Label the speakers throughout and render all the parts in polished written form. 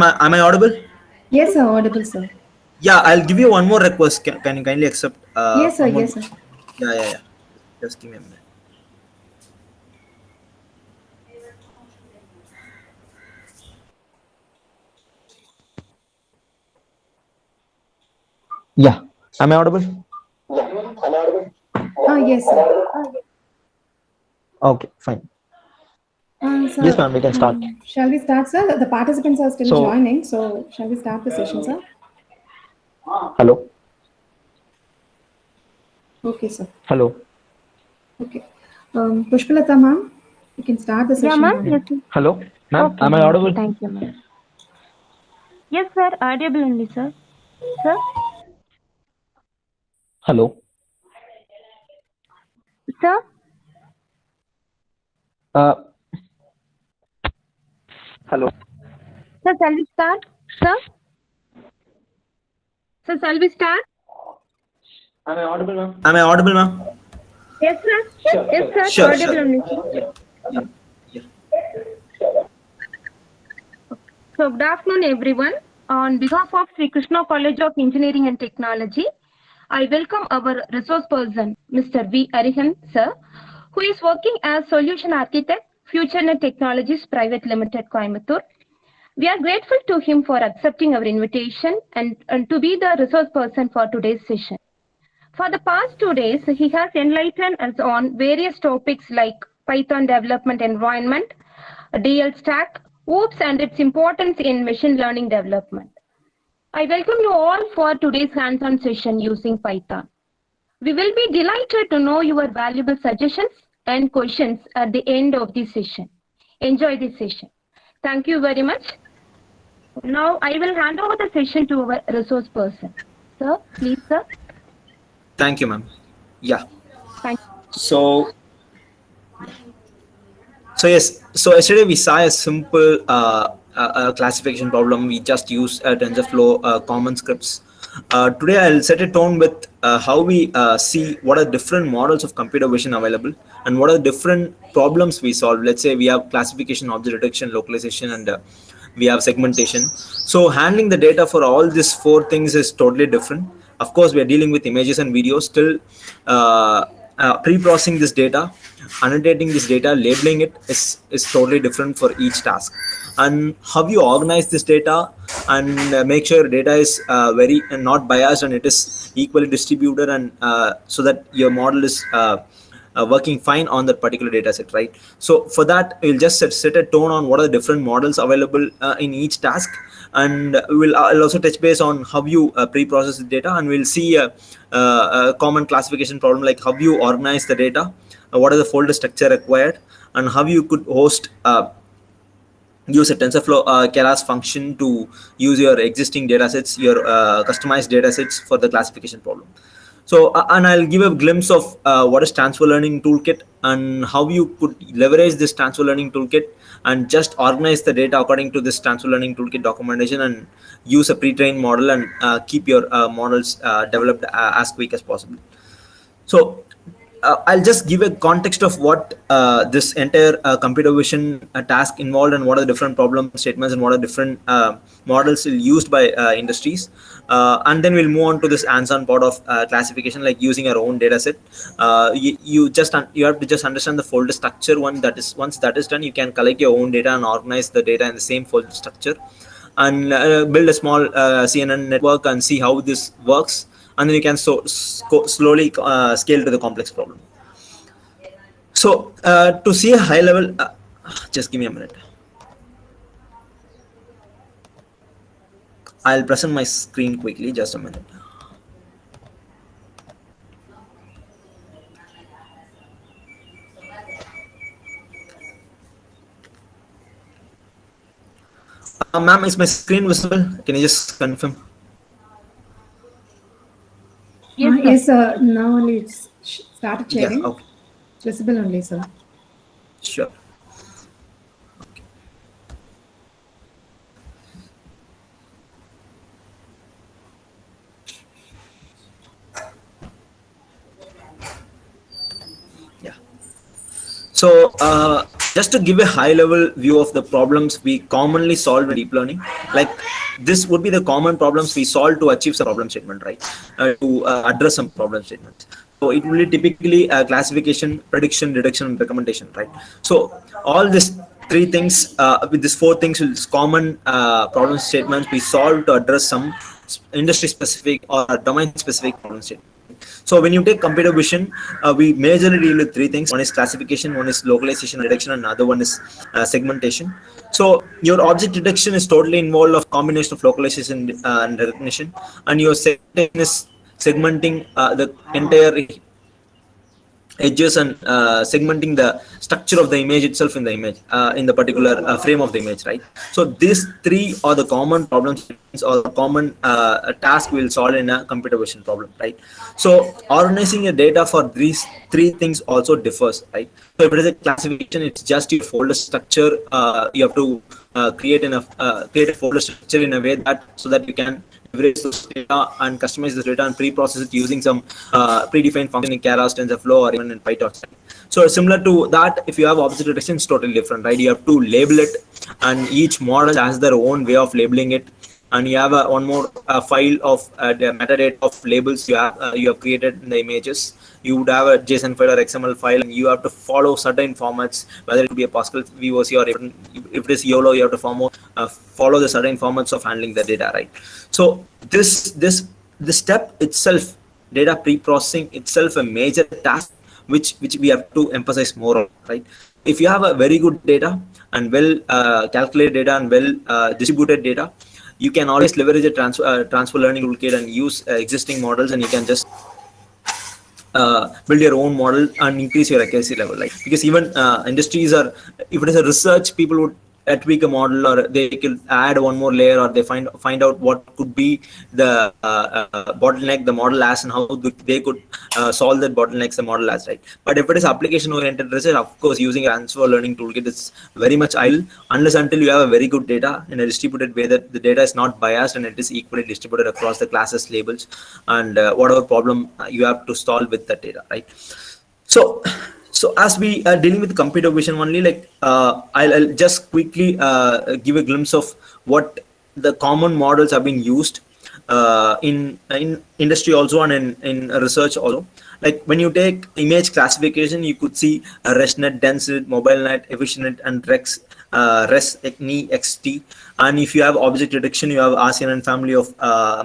Speaker 1: Am I audible?
Speaker 2: Yes, sir. Audible, sir.
Speaker 1: Yeah, I'll give you one more request. Can you kindly accept
Speaker 2: Yes, sir.
Speaker 1: one more?
Speaker 2: Yes, sir.
Speaker 1: Yeah. Just give me a minute. Yeah. Am I audible?
Speaker 2: Yes, sir.
Speaker 1: Okay, fine. Yes,
Speaker 2: Sir,
Speaker 1: ma'am. We can start.
Speaker 2: shall we start, sir? The participants are still
Speaker 1: So,
Speaker 2: joining, so shall we start the session, sir?
Speaker 1: hello.
Speaker 2: Okay, sir.
Speaker 1: Hello.
Speaker 2: Okay. Pushpalata, ma'am, you can start the
Speaker 3: Yeah,
Speaker 2: session,
Speaker 3: ma'am.
Speaker 2: ma'am.
Speaker 3: Yes. Ma'am.
Speaker 1: Hello, ma'am.
Speaker 3: Okay,
Speaker 1: Am I
Speaker 3: ma'am. Okay.
Speaker 1: audible?
Speaker 3: Thank you, ma'am. Yes, sir. Audible only, sir. Sir?
Speaker 1: Hello.
Speaker 3: Sir?
Speaker 1: Uh, hello.
Speaker 3: Sir, shall we start? Sir? Sir, shall we start?
Speaker 1: Am I audible, ma'am? Am I audible, ma'am?
Speaker 3: Yes, sir. Yes, sir.
Speaker 1: Sure,
Speaker 3: Audible
Speaker 1: sure.
Speaker 3: only, sir.
Speaker 1: Yeah. Yeah.
Speaker 3: So, good afternoon, everyone. On behalf of Sri Krishna College of Engineering and Technology, I welcome our resource person, Mr.V.Arihenth, sir, who is working as Solution Architect, Futurenet Technologies Pvt Ltd, Coimbatore. We are grateful to him for accepting our invitation and to be the resource person for today's session. For the past 2 days, he has enlightened us on various topics like Python development environment, DL stack, OOPS and its importance in machine learning development. I welcome you all for today's hands-on session using Python. We will be delighted to know your valuable suggestions and questions at the end of this session. Enjoy this session. Thank you very much. Now I will hand over the session to our resource person. Sir, please, sir.
Speaker 1: Thank you, ma'am. Yeah.
Speaker 3: Thank
Speaker 1: So, yes. So yesterday we saw a simple classification problem. We just used TensorFlow common scripts. Today I'll set a tone with how we see what are different models of computer vision available and what are the different problems we solve. Let's say we have classification, object detection, localization, and we have segmentation. So handling the data for all these four things is totally different. Of course, we are dealing with images and videos. Still, pre-processing this data, annotating this data, labeling it is totally different for each task. And how you organize this data and make sure data is very not biased and it is equally distributed, and so that your model is working fine on that particular data set, right? So for that, we'll just set a tone on what are the different models available in each task, and I'll also touch base on how you pre-process the data, and we'll see a common classification problem like how you organize the data, what are the folder structure required, and how you could host use a TensorFlow Keras function to use your existing datasets, your customized datasets for the classification problem. So, and I'll give a glimpse of what is transfer learning toolkit and how you could leverage this transfer learning toolkit and just organize the data according to this transfer learning toolkit documentation and use a pre-trained model and keep your models developed as quick as possible. So I'll just give a context of what this entire computer vision task involved and what are the different problem statements and what are different models used by industries. And then we'll move on to this hands-on part of classification, like using our own data set. You have to just understand the folder structure. Once that is done, you can collect your own data and organize the data in the same folder structure, and build a small CNN network and see how this works, and then you can slowly scale to the complex problem. So to see a high level, just give me a minute. I'll present my screen quickly, just a minute. Ma'am, is my screen visible? Can you just confirm?
Speaker 3: you. Yes, sir.
Speaker 2: Yes, sir. Now only it's started
Speaker 1: Yeah,
Speaker 2: sharing.
Speaker 1: okay,
Speaker 2: It's visible only, sir.
Speaker 1: sure. Yeah. So just to give a high level view of the problems we commonly solve in deep learning, like this would be the common problems we solve to achieve some problem statement, right? To address some problem statements. So it will be typically classification, prediction, detection, and recommendation, right? So all these three things, with these four things, is common problem statements we solve to address some industry specific or domain specific problem statement. So when you take computer vision, we majorly deal with three things. One is classification, one is localization and detection, and another one is segmentation. So your object detection is totally involved of combination of localization and recognition, and your segmentation is segmenting the entire edges and segmenting the structure of the image itself in the image, in the particular frame of the image, right? So these three are the common problem statements or common task we'll solve in a computer vision problem, right? So organizing your data for these three things also differs, right? So if it is a classification, it's just your folder structure. You have to create a folder structure in a way that so that you can leverage this data and customize this data and pre-process it using some predefined function in Keras, TensorFlow, or even in Python. So similar to that, if you have object detection, it's totally different, right? You have to label it, and each model has their own way of labeling it. And you have one more file of the metadata of labels you have created in the images. You would have a JSON file or XML file, and you have to follow certain formats, whether it be a Pascal VOC or if it is YOLO, you have to follow the certain formats of handling the data, right? So this step itself, data pre-processing itself, a major task which we have to emphasize more on, right? If you have a very good data and well calculated data and well distributed data, you can always leverage a transfer learning toolkit and use existing models, and you can just build your own model and increase your accuracy level, like, because even industries are, if it is a research, people would tweak a model, or they could add one more layer, or they find out what could be the bottleneck the model has and how they could solve that bottlenecks the model has, right? But if it is application oriented research, of course using a transfer learning toolkit is very much idle, unless until you have a very good data in a distributed way, that the data is not biased and it is equally distributed across the classes, labels, and whatever problem you have to solve with that data, right? So as we are dealing with computer vision only, like I'll just quickly give a glimpse of what the common models have been used in industry also, and in research also. Like when you take image classification, you could see ResNet, DenseNet, MobileNet, EfficientNet, and ResNet XT. And if you have object detection, you have RCNN family of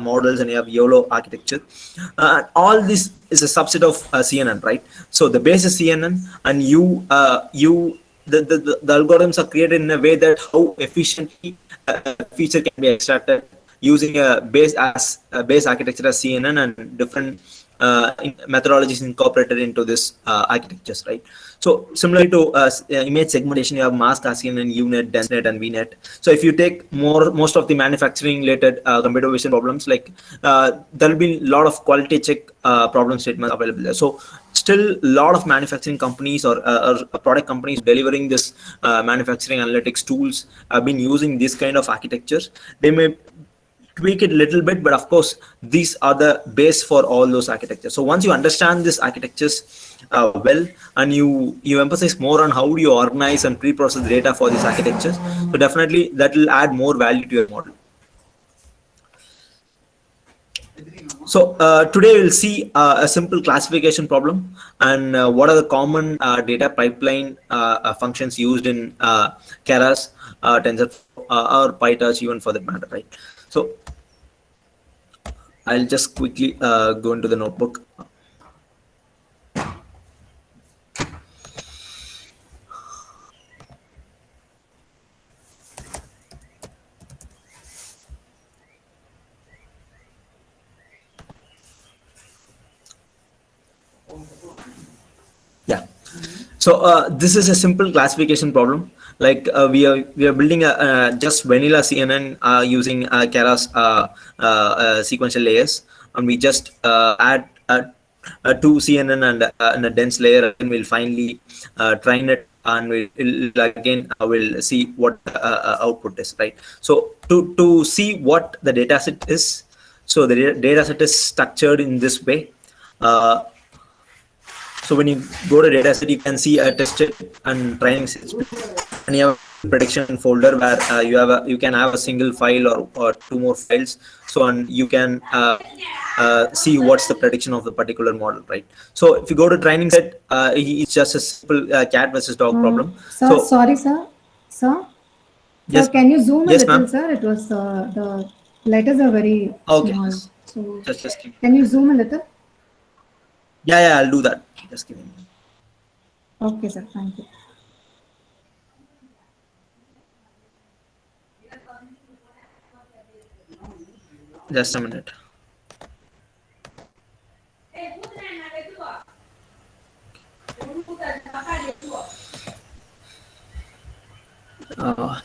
Speaker 1: models, and you have YOLO architecture. All this is a subset of CNN, right? So the base is CNN, and the algorithms are created in a way that how efficiently a feature can be extracted using a base architecture as CNN, and different methodologies incorporated into this architectures, right? So similarly to image segmentation, you have mask, RCNN, UNet, DenseNet, and VNet. So if you take most of the manufacturing related computer vision problems, like there will be a lot of quality check problem statements available there. So still a lot of manufacturing companies or product companies delivering this manufacturing analytics tools have been using this kind of architectures. They may tweak it a little bit, but of course these are the base for all those architectures. So once you understand these architectures well, and you emphasize more on how do you organize and pre-process data for these architectures, so definitely that will add more value to your model. So today we'll see a simple classification problem, and what are the common data pipeline functions used in Keras, TensorFlow, or PyTorch, even for that matter, right? So I'll just quickly go into the notebook. Yeah. So this is a simple classification problem. Like we are building a just vanilla CNN using Keras sequential layers, and we just add two CNN and a dense layer, and we'll finally train it, and we'll see what output is, right? So to see what the dataset is, so the dataset is structured in this way. So when you go to dataset, you can see a test set and training set, and you have a prediction folder where you can have a single file or two more files. So and you can see what's the prediction of the particular model, right? So if you go to training set, it's just a simple cat versus dog problem.
Speaker 2: Sir,
Speaker 1: So
Speaker 2: sorry, sir. Sir, sir,
Speaker 1: yes,
Speaker 2: can you zoom a
Speaker 1: yes,
Speaker 2: little,
Speaker 1: ma'am.
Speaker 2: sir? It was the letters are very
Speaker 1: Okay,
Speaker 2: small. So,
Speaker 1: just give me.
Speaker 2: can you zoom a little?
Speaker 1: Yeah, I'll do that. Just give me.
Speaker 2: Okay, sir. Thank you.
Speaker 1: Just a minute.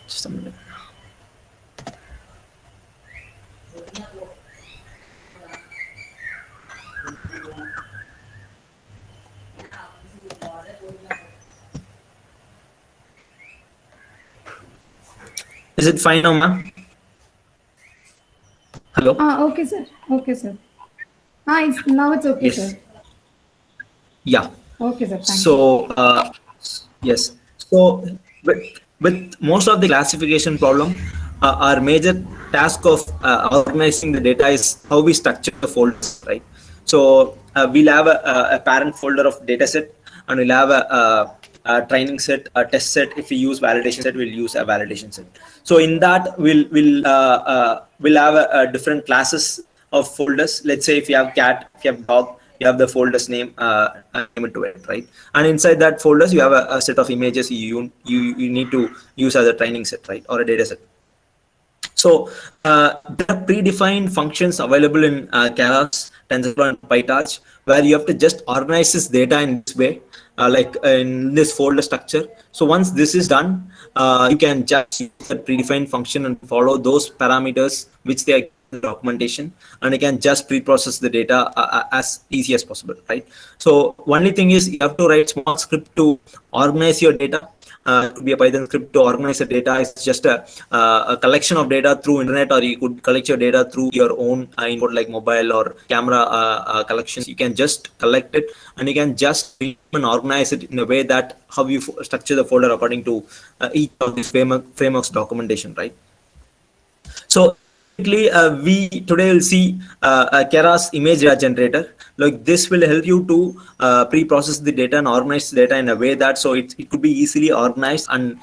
Speaker 1: Just a minute. Is it fine now, ma'am? Hello?
Speaker 2: Okay, sir. Okay, sir. Now it's okay,
Speaker 1: Yes.
Speaker 2: sir.
Speaker 1: Yeah.
Speaker 2: Okay, sir. Thank you.
Speaker 1: So, yes. So, with most of the classification problem, our major task of organizing the data is how we structure the folders, right? So, we'll have a parent folder of data set, and we'll have a training set, a test set. If we use validation set, we'll use a validation set. So, in that, we'll have a different classes of folders. Let's say if you have cat, if you have dog, you have the folders name name to it, right? And inside that folders, you have a set of images you need to use as a training set, right, or a data set. So there are predefined functions available in Keras, TensorFlow, and PyTorch, where you have to just organize this data in this way, like in this folder structure. So once this is done, you can just use that predefined function and follow those parameters which they are in the documentation, and you can just pre-process the data as easy as possible, right? So only thing is you have to write small script to organize your data. It could be a Python script to organize the data. It's just a collection of data through internet, or you could collect your data through your own input like mobile or camera collections. You can just collect it, and you can just and organize it in a way that how you structure the folder according to each of these frameworks documentation, right? So we today will see Keras image data generator. Like this will help you to pre-process the data and organize the data in a way that so it could be easily organized and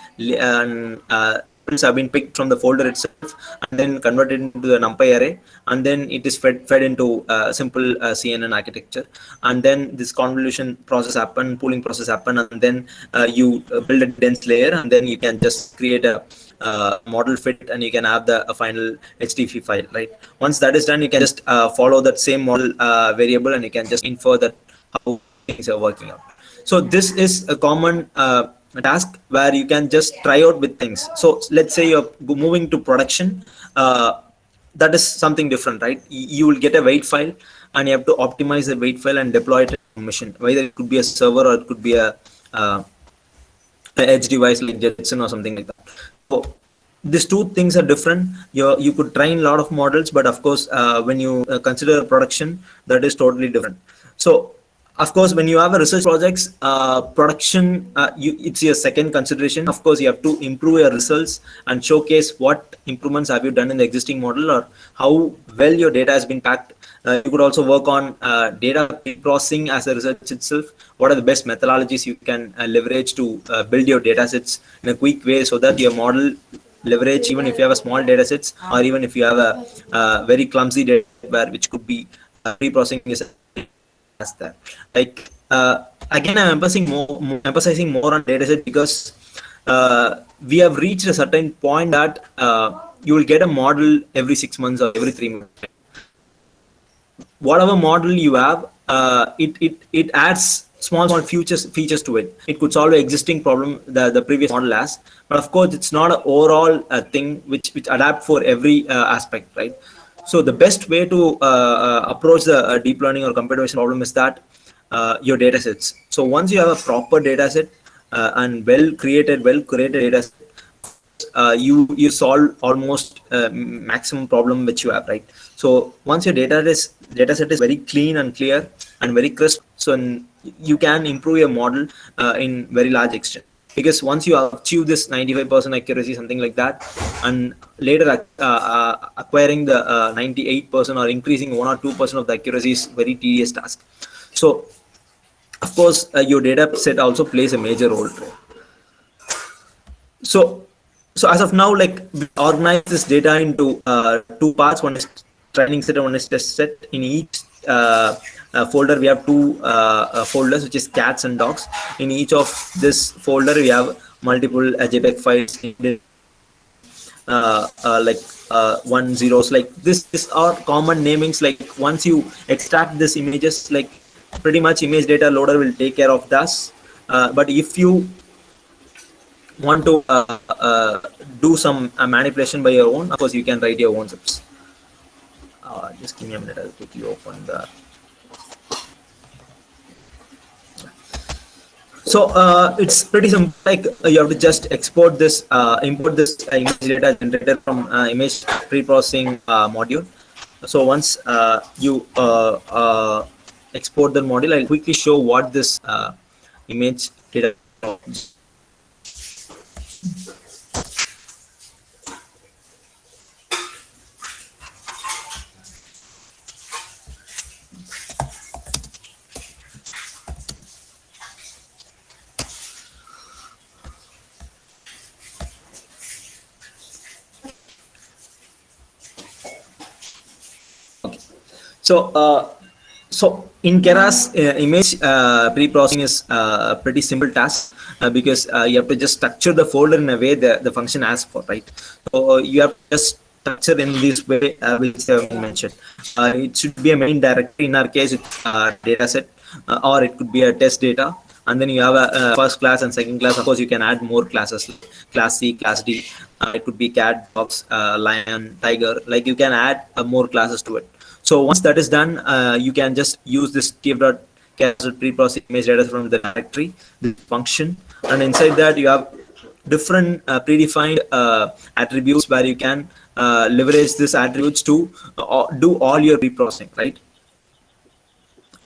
Speaker 1: have been picked from the folder itself and then converted into the NumPy array, and then it is fed into simple CNN architecture, and then this convolution process happen, pooling process happen, and then you build a dense layer, and then you can just create a model fit, and you can have the final HTTP file, right? Once that is done, you can just follow that same model variable, and you can just infer that how things are working out. So this is a common task where you can just try out with things. So let's say you're moving to production. That is something different, right? You will get a weight file, and you have to optimize the weight file and deploy it on a machine. Whether it could be a server or it could be a edge device like Jetson or something like that. So these two things are different. You could train a lot of models, but of course, when you consider production, that is totally different. So of course, when you have a research projects, production, it's your second consideration. Of course, you have to improve your results and showcase what improvements have you done in the existing model, or how well your data has been packed. You could also work on data processing as a research itself. What are the best methodologies you can leverage to build your data sets in a quick way, so that your model leverage, even if you have a small data sets, or even if you have a very clumsy data where which could be pre-processing is as that. Like again, I'm emphasizing more on dataset because we have reached a certain point that you will get a model every 6 months or every 3 months. Whatever model you have, it adds small features to it. It could solve an existing problem the previous model has, but of course it's not an overall thing which adapt for every aspect, right? So the best way to approach the deep learning or computation problem is that your data sets. So once you have a proper data set and well curated data set, you solve almost maximum problem which you have, right? So once your data set is very clean and clear and very crisp, so you can improve your model in very large extent, because once you achieve this 95% accuracy, something like that, and later acquiring the 98% or increasing 1 or 2% of the accuracy is very tedious task. So of course your data set also plays a major role. So as of now, like, we organize this data into two parts. One is training set and one is test set. In each folder we have two folders, which is cats and dogs. In each of this folder we have multiple JPEG files, like one zeros, like this are common namings. Like once you extract this images, like pretty much image data loader will take care of this. But if you want to do some manipulation by your own, of course you can write your own scripts. Just give me a minute, I'll quickly open the. So it's pretty simple. Like you have to just export this, import this image data generated from image pre-processing module. So once you export the module, I'll quickly show what this image data. So in Keras, image pre-processing is a pretty simple task because you have to just structure the folder in a way the function asks for, right? So you have to just structure in this way, which I have mentioned. It should be a main directory. In our case, it's a data set, or it could be a test data. And then you have a first class and second class. Of course, you can add more classes, like class C, class D. It could be cat, dogs, lion, tiger. Like you can add more classes to it. So once that is done, you can just use this tf.cancel pre-processing image data from the directory, this function, and inside that you have different predefined attributes where you can leverage these attributes to do all your pre-processing, right?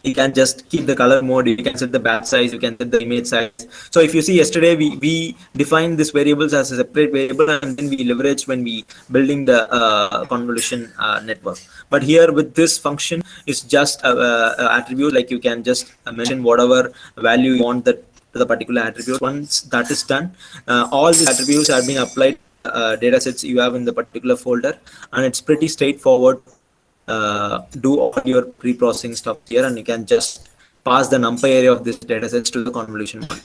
Speaker 1: You can just keep the color mode, you can set the batch size, you can set the image size. So if you see, yesterday we defined these variables as a separate variable, and then we leverage when we building the convolution network. But here with this function, it's just attribute, like you can just mention whatever value you want that to the particular attribute. Once that is done, all these attributes have been applied data sets you have in the particular folder, and it's pretty straightforward. Do all your pre-processing stuff here, and you can just pass the numpy area of this data sets to the convolution model.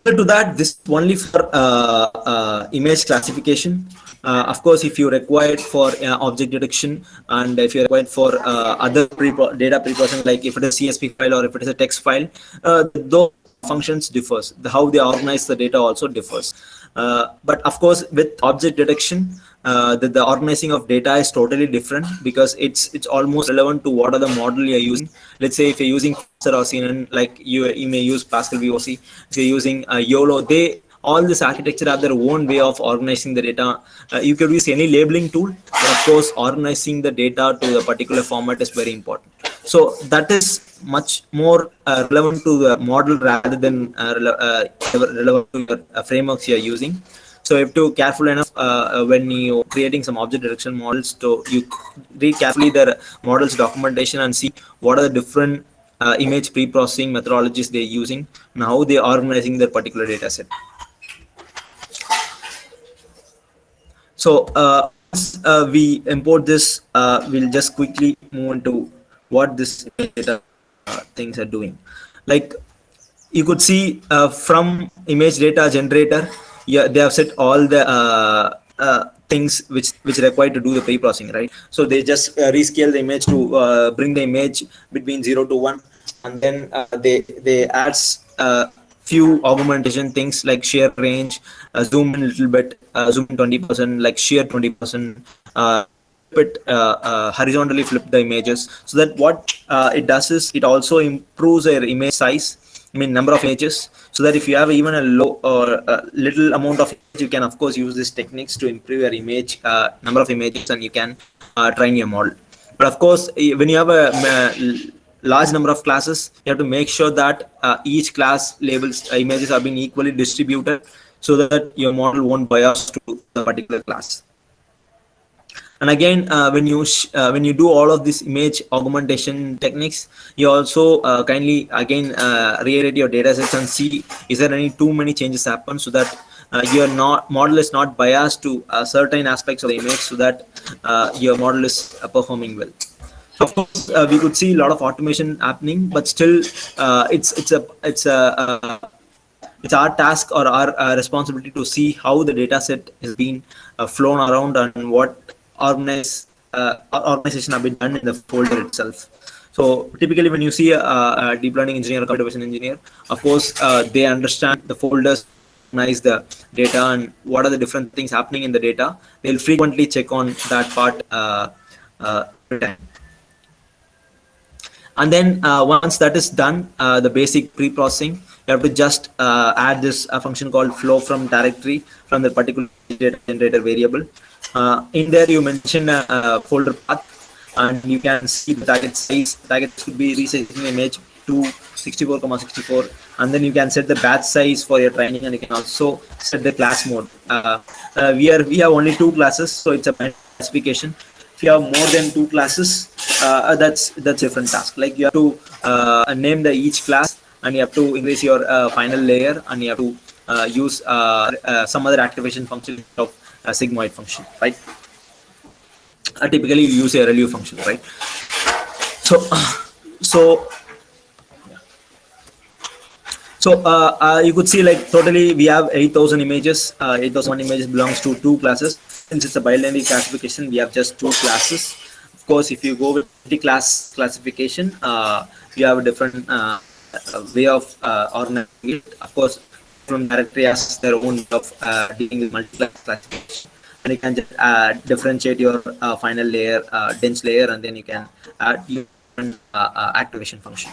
Speaker 1: To that, this is only for image classification. Of course, if you require for object detection, and if you require for other data pre-processing, like if it is a CSV file or if it is a text file, those functions differs. How they organize the data also differs. But of course, with object detection, the organizing of data is totally different, because it's almost relevant to what are the model you're using. Let's say if you're using or CNN, like you may use Pascal VOC. If you're using YOLO, all this architecture have their own way of organizing the data. You could use any labeling tool, but of course organizing the data to the particular format is very important. So that is much more relevant to the model rather than relevant to your frameworks you are using. So you have to careful enough when you creating some object detection models, to you read carefully the models documentation and see what are the different image pre-processing methodologies they're using and how they're organizing their particular data set. So once we import this, we'll just quickly move into what this data things are doing. Like you could see from image data generator, yeah, they have set all the things which required to do the pre-processing, right? So they just rescale the image to bring the image between 0 to 1, and then they add few augmentation things like shear range, zoom in a little bit, zoom in 20%, like shear 20%, horizontally flip the images, so that what it does is it also improves your image size, number of images, so that if you have even a low or a little amount of image, you can of course use these techniques to improve your image number of images, and you can train your model. But of course, when you have a large number of classes, you have to make sure that each class labels images are being equally distributed, so that your model won't bias to the particular class. And again, when you do all of these image augmentation techniques, you also kindly again reiterate your data sets and see, is there any too many changes happen, so that your model is not biased to certain aspects of the image, so that your model is performing well. So of course, we could see a lot of automation happening, but still, it's our task or our responsibility to see how the data set has been flown around, and what organization have been done in the folder itself. So typically, when you see a deep learning engineer or computer vision engineer, of course, they understand the folders, recognize the data, and what are the different things happening in the data. They'll frequently check on that part every time. And then once that is done, the basic pre-processing, you have to just add this function called flow from directory from the particular data generator variable. In there you mention a folder path, and you can see the target size. Target could be resizing image to 64,64, and then you can set the batch size for your training, and you can also set the class mode. We have only 2 classes, so it's a classification. If you have more than 2 classes, that's different task. Like, you have to name the each class, and you have to increase your final layer, and you have to use some other activation function of sigmoid function, right? Typically you use a ReLU function, right? So you could see, like, totally we have 8,000 images. 8,001 images belongs to 2 classes. Since it's a binary classification, we have just 2 classes. Of course, if you go with multi-class classification, you have a different way of organizing it. Of course, from directory has their own way of dealing with multi-class classification, and you can just differentiate your final layer, dense layer, and then you can add your activation function.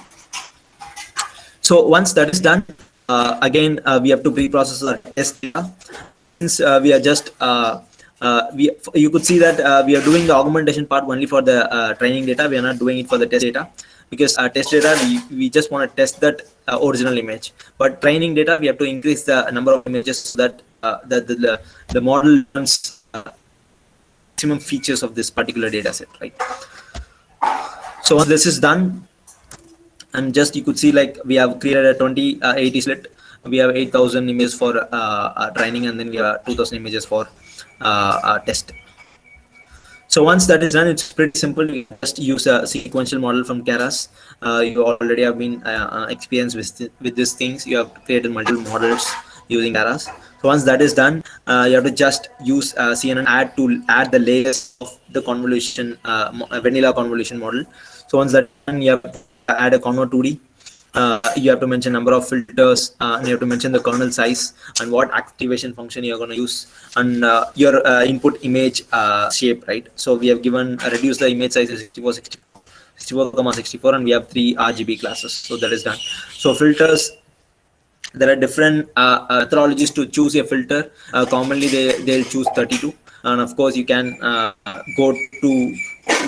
Speaker 1: So once that is done, again we have to pre-process the test data. Since we are just you could see that we are doing the augmentation part only for the training data. We are not doing it for the test data, because test data we just want to test that original image. But training data, we have to increase the number of images, so that the model learns maximum features of this particular data set, right? So once this is done, and just you could see, like, we have created a 20/80 split. We have 8,000 images for training, and then we have 2,000 images for test. So once that is done, it's pretty simple. You just use a sequential model from Keras. You already have been experienced with these things. You have created multiple models using Keras. So once that is done, you have to just use CNN add the layers of the convolution, vanilla convolution model. So once that done, you have to add a convo 2D. You have to mention number of filters, and you have to mention the kernel size and what activation function you're going to use, and your input image shape, right? So we have given reduce the image size to 64,64, and we have 3 RGB classes. So that is done. So filters, there are different methodologies to choose a filter. Commonly they'll choose 32, and of course you can go to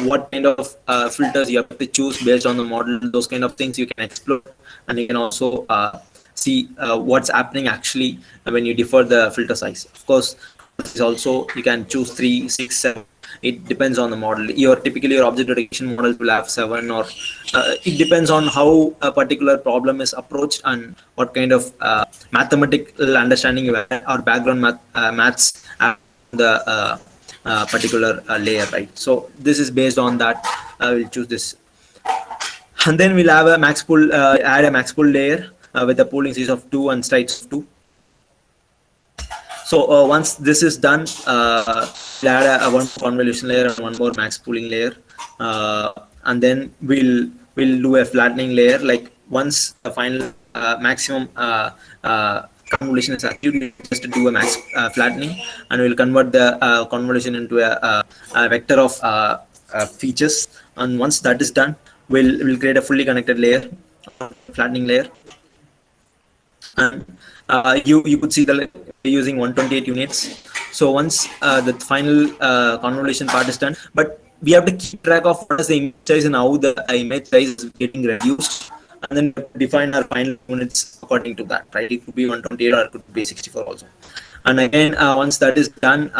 Speaker 1: what kind of filters you have to choose based on the model. Those kind of things you can explore, and you can also see what's happening actually when you defer the filter size. Of course, also you can choose 3, 6, 7. It depends on the model. Typically your object detection models will have 7, or it depends on how a particular problem is approached and what kind of mathematical understanding you have, or background maths the particular layer, right? So this is based on that. We'll choose this, and then we'll have a max pool, add a max pool layer with a pooling series of 2 and straights of 2. So once this is done, we'll add one convolution layer and one more max pooling layer, and then we'll do a flattening layer. Like, once the final maximum convolution is achieved, just to do a max flattening, and we'll convert the convolution into a vector of features. And once that is done, we'll create a fully connected layer, flattening layer. And you could see that we're using 128 units. So once the final convolution part is done, but we have to keep track of what is the image size and how the image size is getting reduced, and then define our final units according to that, right? It could be 128 or it could be 64 also. And again, once that is done,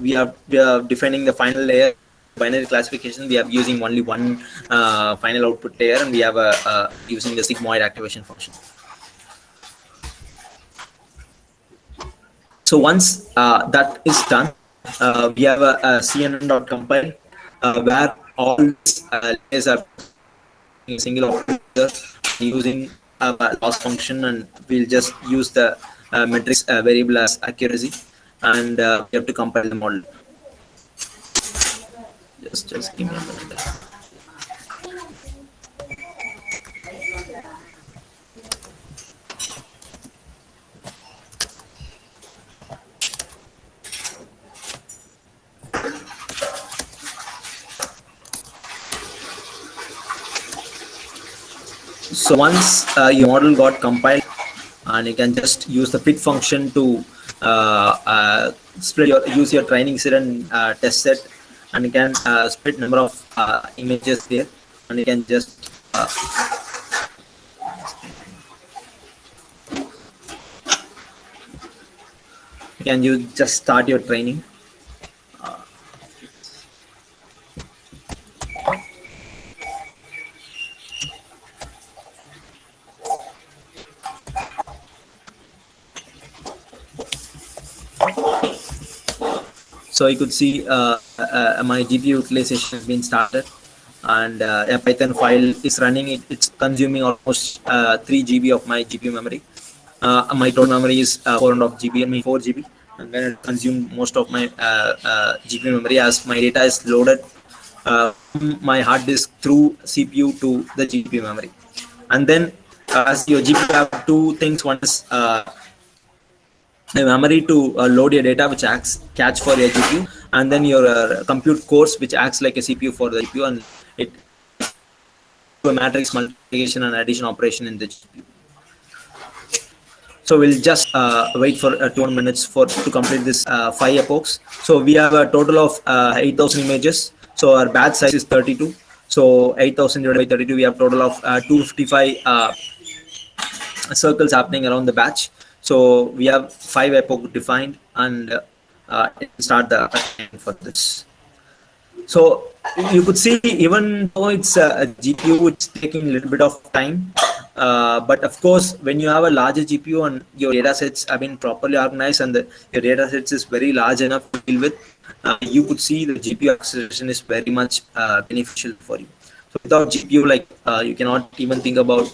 Speaker 1: we are defining the final layer. Binary classification, we are using only one final output layer, and we have using the sigmoid activation function. So once that is done, we have a cnn.compile where all these layers are a single operator using a loss function, and we'll just use the metrics variable as accuracy, and we have to compile the model. Just give me a minute. So once your model got compiled, and you can just use the fit function to use your training set and test set, and you can split number of images there, and you can just just start your training. So you could see my GPU utilization has been started, and a Python file is running. It's consuming almost 3 GB of my GPU memory. My total memory is 4.5 GB, I mean 4 GB, and then it consumed most of my GPU memory as my data is loaded from my hard disk through CPU to the GPU memory. And then as your GPU have two things. One is the memory to load your data, which acts catch for your GPU, and then your compute cores, which acts like a CPU for the GPU, and it a matrix multiplication and addition operation in the GPU. So we'll just wait for 2 minutes to complete this 5 epochs. So we have a total of 8,000 images. So our batch size is 32. So 8,000 divided by 32, we have total of 255 circles happening around the batch. So we have 5 epoch defined, and start the time for this. So you could see, even though it's a GPU, it's taking a little bit of time. But of course, when you have a larger GPU and your data sets have been properly organized, and your data sets is very large enough to deal with, you could see the GPU acceleration is very much beneficial for you. So without GPU, like you cannot even think about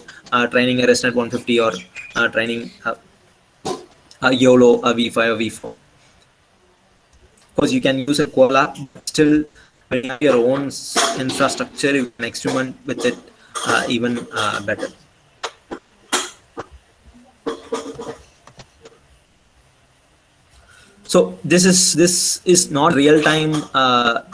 Speaker 1: training a ResNet 150 or training a YOLO, a V5 or V4. Of course, you can use a Koala, but still, when you have your own infrastructure, you can experiment with it even better. So this is not real time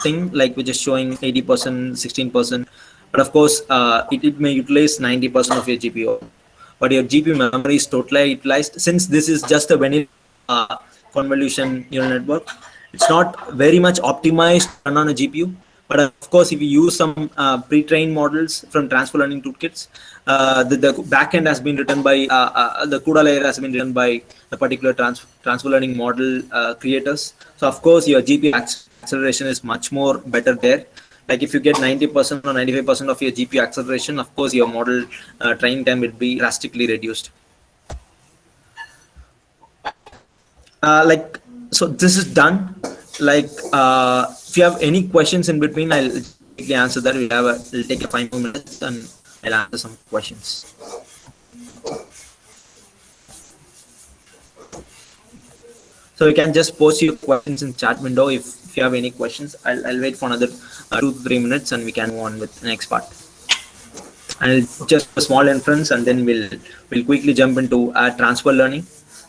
Speaker 1: thing, like which is showing 80%, 16%, but of course it may utilize 90% of your GPU, but your GPU memory is totally utilized. Since this is just a vanilla convolution neural network, it's not very much optimized to run on a GPU. But of course, if you use some pre-trained models from transfer learning toolkits, the backend has been written by the CUDA layer has been written by the particular transfer learning model creators. So of course, your GPU acceleration is much more better there. Like if you get 90% or 95% of your GPU acceleration, of course your model training time will be drastically reduced. So this is done. Like if you have any questions in between, I'll quickly answer that. We'll take a 5 more minutes and I'll answer some questions. So you can just post your questions in chat window if you have any questions. I'll wait for another 2 to 3 minutes and we can move on with the next part. And just a small inference, and then we'll quickly jump into transfer learning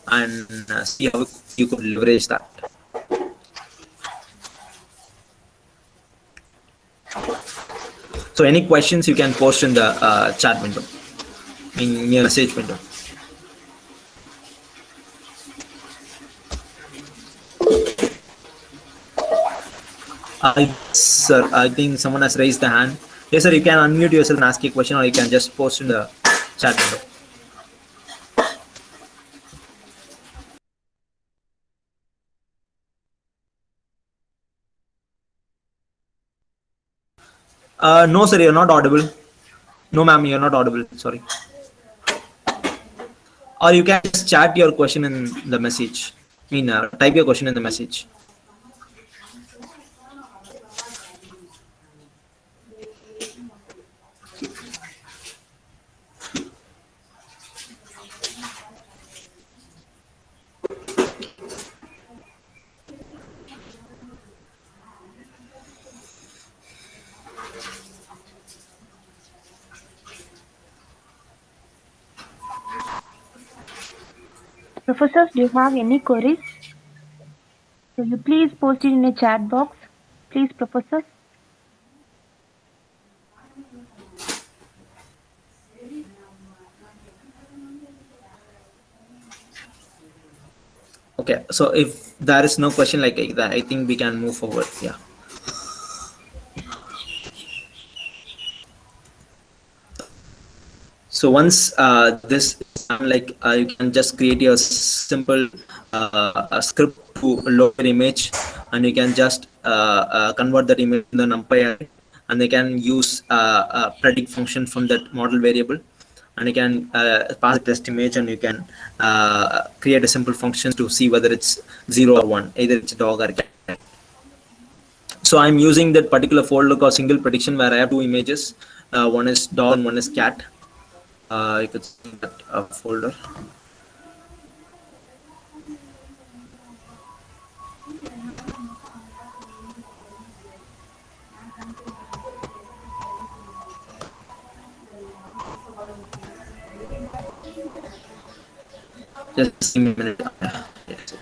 Speaker 1: and see how you could leverage that. So any questions you can post in the chat window, in your message window. Yes, sir. I think someone has raised the hand. Yes, sir. You can unmute yourself and ask a question, or you can just post in the chat window. No, sir. You're not audible. No, ma'am. You're not audible. Sorry. Or you can just chat your question in the message. I mean, type your question in the message.
Speaker 3: Professors, do you have any queries? Will you please post it in a chat box? Please, professors.
Speaker 1: Okay. So if there is no question like that, I think we can move forward. Yeah. So once this is done, like you can just create your simple a script to load your image, and you can just convert that image to the numpy array, and they can use a predict function from that model variable, and you can pass a test image, and you can create a simple function to see whether it's 0 or 1, either it's a dog or cat. So I'm using that particular folder called single prediction, where I have two images. One is dog and one is cat. You could see that folder. Just give me a minute. Yes.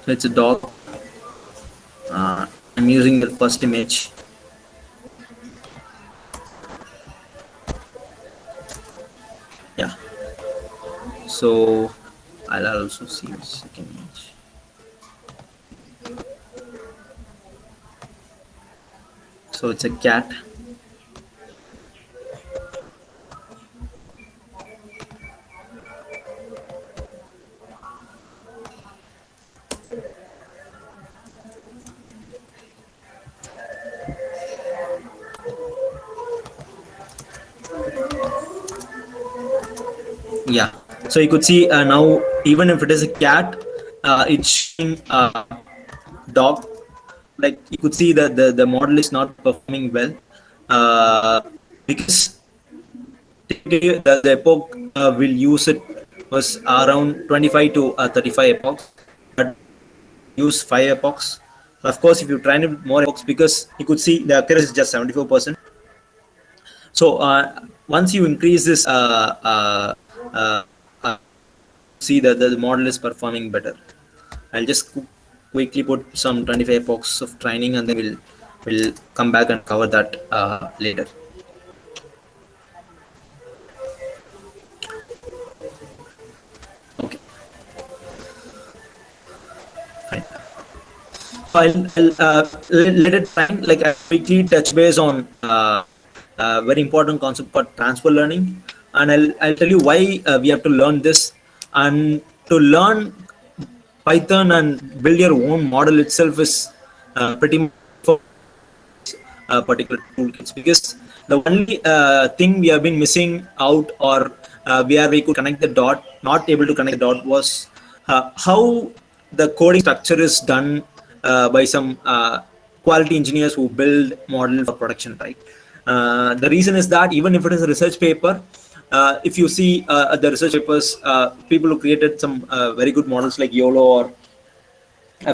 Speaker 1: So it's a dog. I'm using the first image. Yeah. So I'll also see the second image. So it's a cat. Yeah. So you could see now, even if it is a cat, it's showing dog. Like you could see that the model is not performing well, because typically the epoch will use it was around 25 to 35 epochs, but use 5 epochs. Of course, if you train it more epochs, because you could see the accuracy is just 74%. So once you increase this, uh, uh, see that the model is performing better. I'll just quickly put some 25 epochs of training, and then we'll come back and cover that later. Okay, fine. Let it train. Like I quickly touch base on very important concept called transfer learning, and I'll tell you why we have to learn this. And to learn Python and build your own model itself is pretty much for particular toolkits, because the only thing we have been missing out, or where we could connect the dot, not able to connect the dot, was how the coding structure is done by some quality engineers who build model for production, right? The reason is that even if it is a research paper, if you see the research papers, people who created some very good models like YOLO or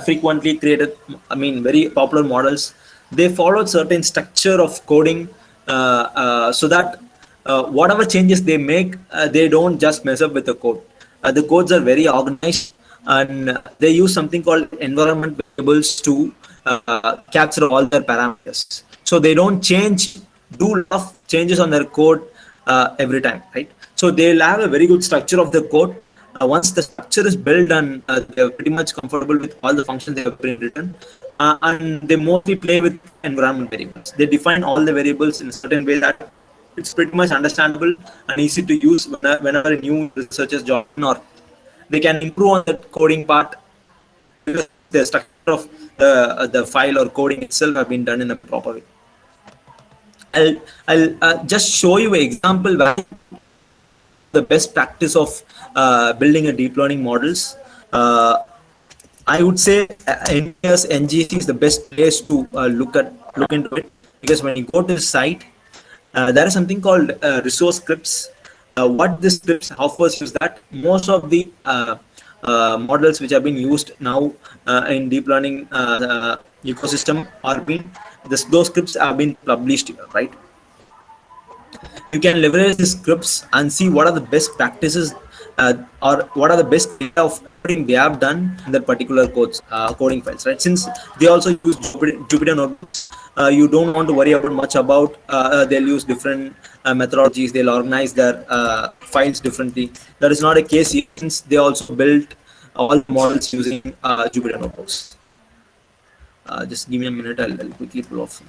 Speaker 1: frequently created, I mean, very popular models, they followed certain structure of coding, so that whatever changes they make, they don't just mess up with the code. The codes are very organized, and they use something called environment variables to capture all their parameters. So they don't do a lot of changes on their code every time, right? So they'll have a very good structure of the code, Once the structure is built and they are pretty much comfortable with all the functions they have been written, and they mostly play with environment variables. They define all the variables in a certain way that it's pretty much understandable and easy to use whenever new researchers join, or they can improve on that coding part because the structure of the file or coding itself have been done in a proper way. I'll just show you an example where the best practice of building a deep learning models. Uh, I would say engineers NGC is the best place to look into it, because when you go to the site, there is something called resource scripts. What this scripts offers is that most of the models which have been used now in deep learning ecosystem are being those scripts have been published here, right? You can leverage the scripts and see what are the best practices or what are the best data of everything they have done in that particular coding files, right? Since they also use Jupyter notebooks, you don't want to worry about much about they'll use different methodologies, they'll organize their files differently. That is not a case here, since they also built all the models using Jupyter notebooks. Just give me a minute, I'll quickly pull off.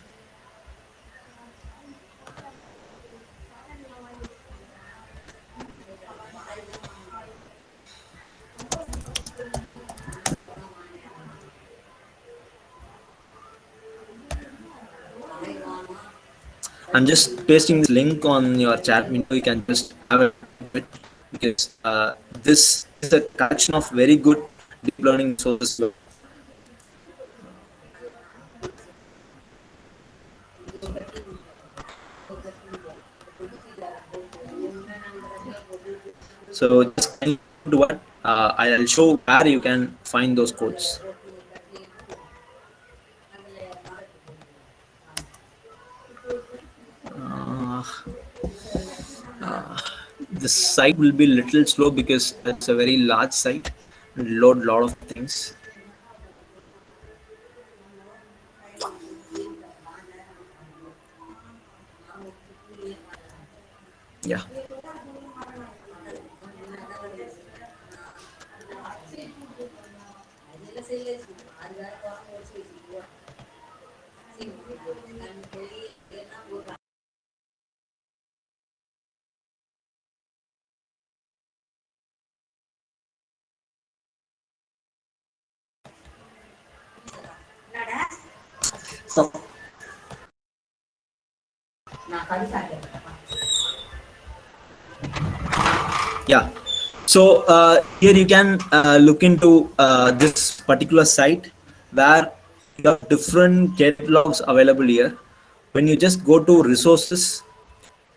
Speaker 1: I'm just pasting this link on your chat window. You can just have a look at it, because this is a collection of very good deep learning resources. So just can you do what? I'll show where you can find those codes. Uh, the site will be a little slow because it's a very large site and load a lot of things. Yeah. So yeah, so here you can look into this particular site where you have different catalogs available here. When you just go to resources,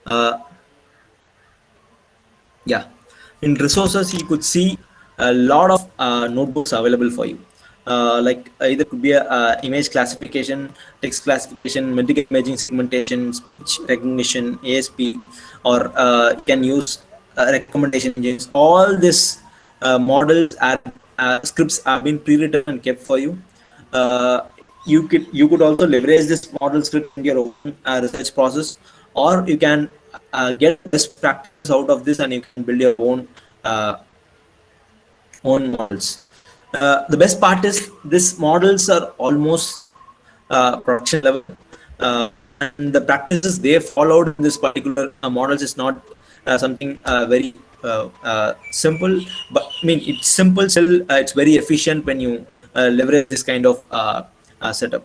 Speaker 1: uh, yeah, in resources you could see a lot of notebooks available for you, like either could be a image classification, text classification, medical imaging segmentation, speech recognition, ASP, or you can use recommendation engines. All this models are scripts have been pre-written and kept for you. uh, you could also leverage this model script in your own research process, or you can get best practice out of this and you can build your uh, own models. The best part is these models are almost production level, uh, and the practices they followed in this particular models is not something very simple, but I mean it's simple still. It's very efficient when you leverage this kind of setup.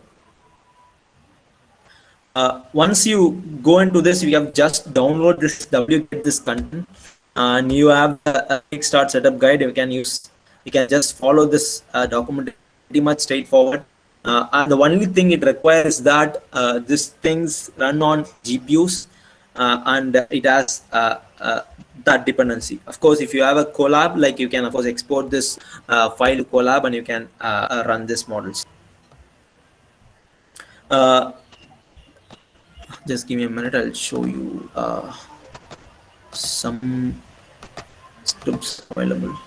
Speaker 1: Once you go into this, you have just download this wget this content, and you have a kickstart setup guide. You can just follow this document, pretty much straightforward. And the only thing it requires is that these things run on GPUs, and it has that dependency. Of course, if you have a collab, like you can of course export this file to collab and you can run this models. uh, just give me a minute, I'll show you some scripts available.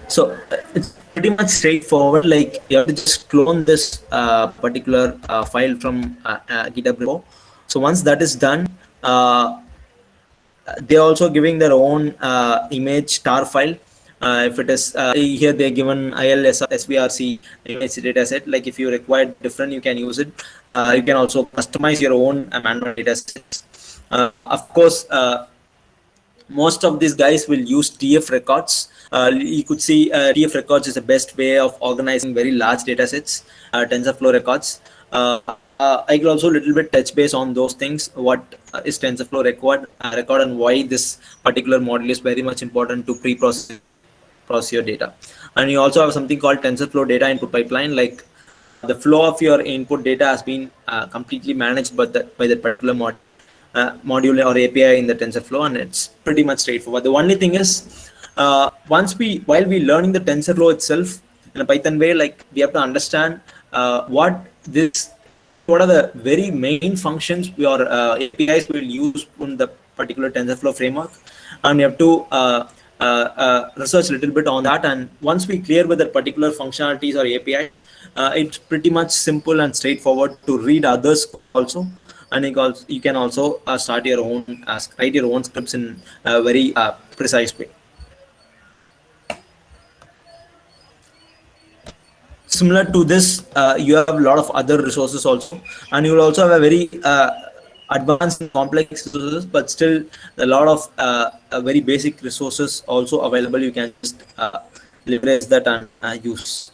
Speaker 1: So it's pretty much straightforward. Like you have to just clone this particular file from GitHub repo. So once that is done, they're also giving their own image tar file. If it is here, they're given ILSVRC image data set. Like if you require different, you can use it. You can also customize your own manual data sets. Of course, most of these guys will use TF records. You could see TF records is the best way of organizing very large data sets, TensorFlow records. I will also a little bit touch base on those things. What is TensorFlow record and why this particular model is very much important to pre-process your data. And you also have something called TensorFlow data input pipeline. Like the flow of your input data has been completely managed by that particular module or API in the TensorFlow, and it's pretty much straightforward. The only thing is, while we learning the TensorFlow itself in a Python way, like we have to understand what are the very main functions your APIs will use in the particular TensorFlow framework, and you have to research a little bit on that. And once we clear with the particular functionalities or API, it's pretty much simple and straightforward to read others also. And you can also start your own, write your own scripts in a very precise way. Similar to this, you have a lot of other resources also, and you will also have a very advanced and complex resources, but still a lot of very basic resources also available. You can just leverage that and use.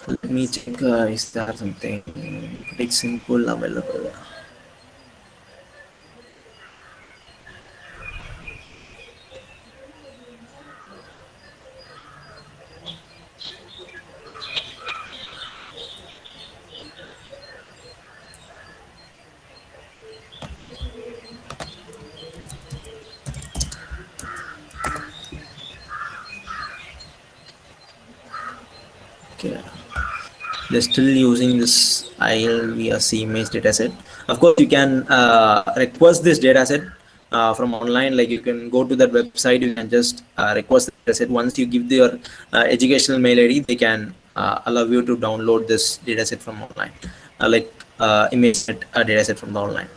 Speaker 1: Let me check, is there something pretty simple available? Okay. They're still using this ILVRC image dataset. Of course, you can request this dataset from online. Like you can go to that website, you can just request the dataset. Once you give your educational mail ID, they can allow you to download this dataset from online, like image dataset from the online.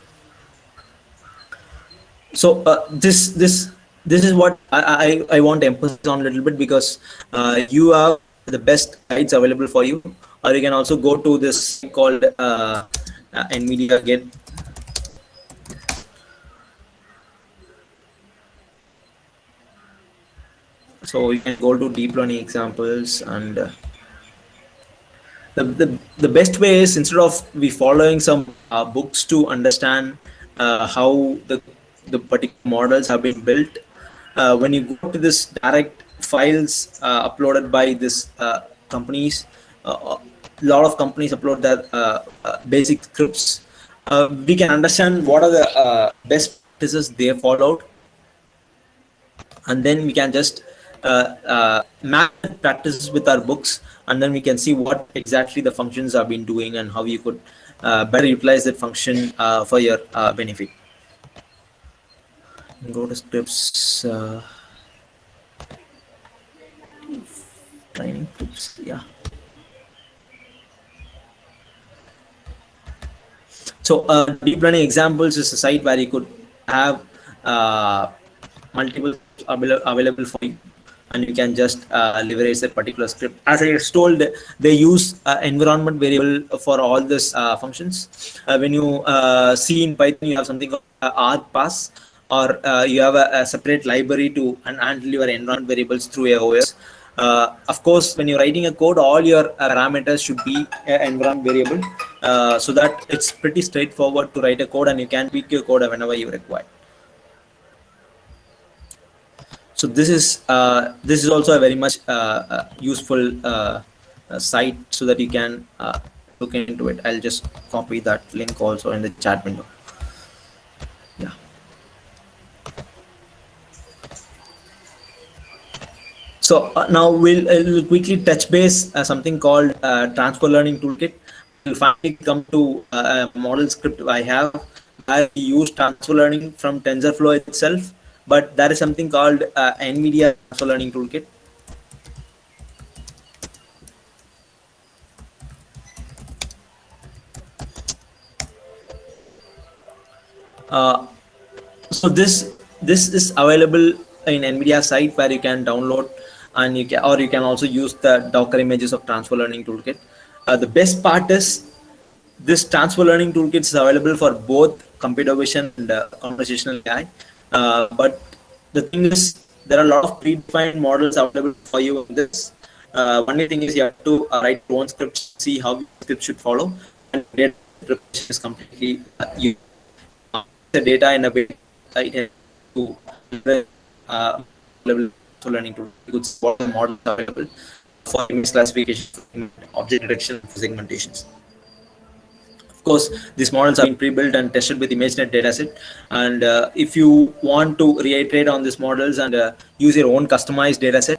Speaker 1: So this is what I want to emphasize on a little bit, because you have the best guides available for you, or you can also go to this called NVIDIA Get. So you can go to deep learning examples, and the best way is, instead of we following some books to understand how the particular models have been built, when you go to this direct files uploaded by this companies, a lot of companies upload their basic scripts. We can understand what are the best practices they followed, and then we can just map practices with our books, and then we can see what exactly the functions have been doing and how you could better utilize that function for your benefit. Go to scripts, training scripts, yeah. So deep learning examples is a site where you could have multiple available for you, and you can just leverage that particular script. As I was told, they use environment variable for all these functions. When you see in Python, you have something called argparse, or you have a separate library to handle your environment variables through OS. Of course, when you're writing a code, all your parameters should be environment variable, so that it's pretty straightforward to write a code, and you can tweak your code whenever you require. So this is also a very much useful site, so that you can look into it. I'll just copy that link also in the chat window. Yeah. So now we'll quickly touch base something called transfer learning toolkit. We'll finally come to a model script I have, where we use transfer learning from TensorFlow itself. but there is something called NVIDIA Transfer Learning Toolkit. Uh, so this is available in NVIDIA site where you can download, and you can also use the Docker images of Transfer Learning Toolkit. The best part is this Transfer Learning Toolkit is available for both computer vision and conversational AI. But the thing is, there are a lot of predefined models available for you in this. Only thing is you have to write your own scripts, see how your script should follow, and data preparation is completely you the data in a way to uh, level to learning to good what the models are available for image classification, object detection, and segmentations. Of course, these models have been pre-built and tested with ImageNet dataset. And if you want to reiterate on these models and use your own customized dataset,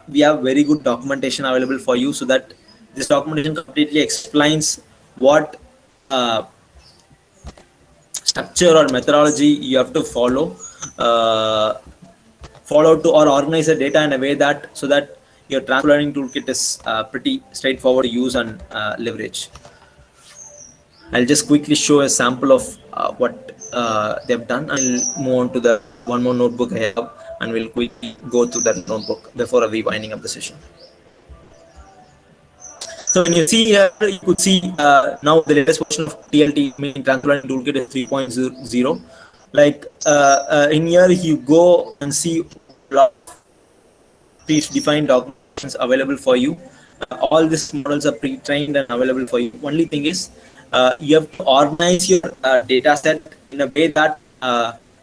Speaker 1: we have very good documentation available for you, so that this documentation completely explains what structure or methodology you have to uh, follow to or organize the data in a way that so that your transfer learning toolkit is pretty straightforward to use and leverage. I'll just quickly show a sample of what they've done. I'll move on to the one more notebook I have, and we'll quickly go through that notebook before we winding up the session. So when you see here, you could see now the latest version of TLT, meaning Transfer Learning Toolkit, is 3.0. Like in here, you go and see a lot of predefined documentations available for you. All these models are pre-trained and available for you. Only thing is, you have to organize your data set in a way that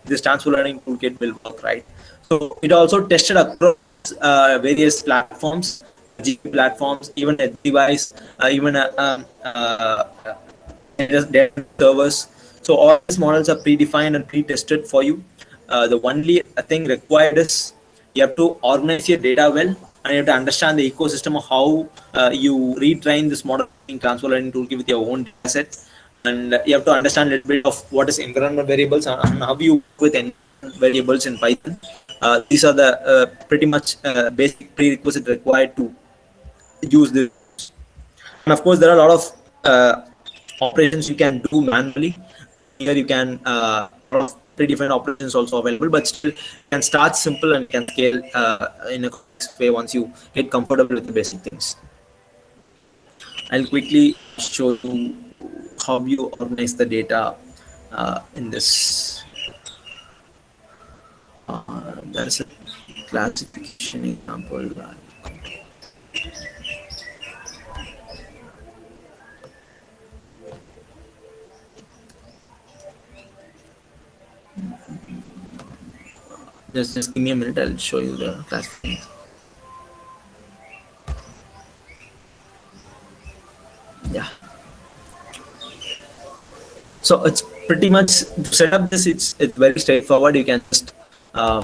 Speaker 1: this transfer learning toolkit will work, right? So it also tested across various platforms, GPU platforms, even a device, even data servers. So all these models are predefined and pre-tested for you. The only thing required is you have to organize your data well, and you have to understand the ecosystem of how you retrain this model in transfer learning toolkit with your own data set, and you have to understand a little bit of what is environment variables and how you work with environment variables in Python. These are the pretty much basic prerequisite required to use this. And of course, there are a lot of operations you can do manually. Here you can a lot of predefined operations also available, but still you can start simple and can scale in a complex way once you get comfortable with the basic things. I'll quickly show you how you organize the data in this. There's a classification example. Just give me a minute. I'll show you the classification. Yeah. So it's pretty much to set up this. It's very straightforward. You can just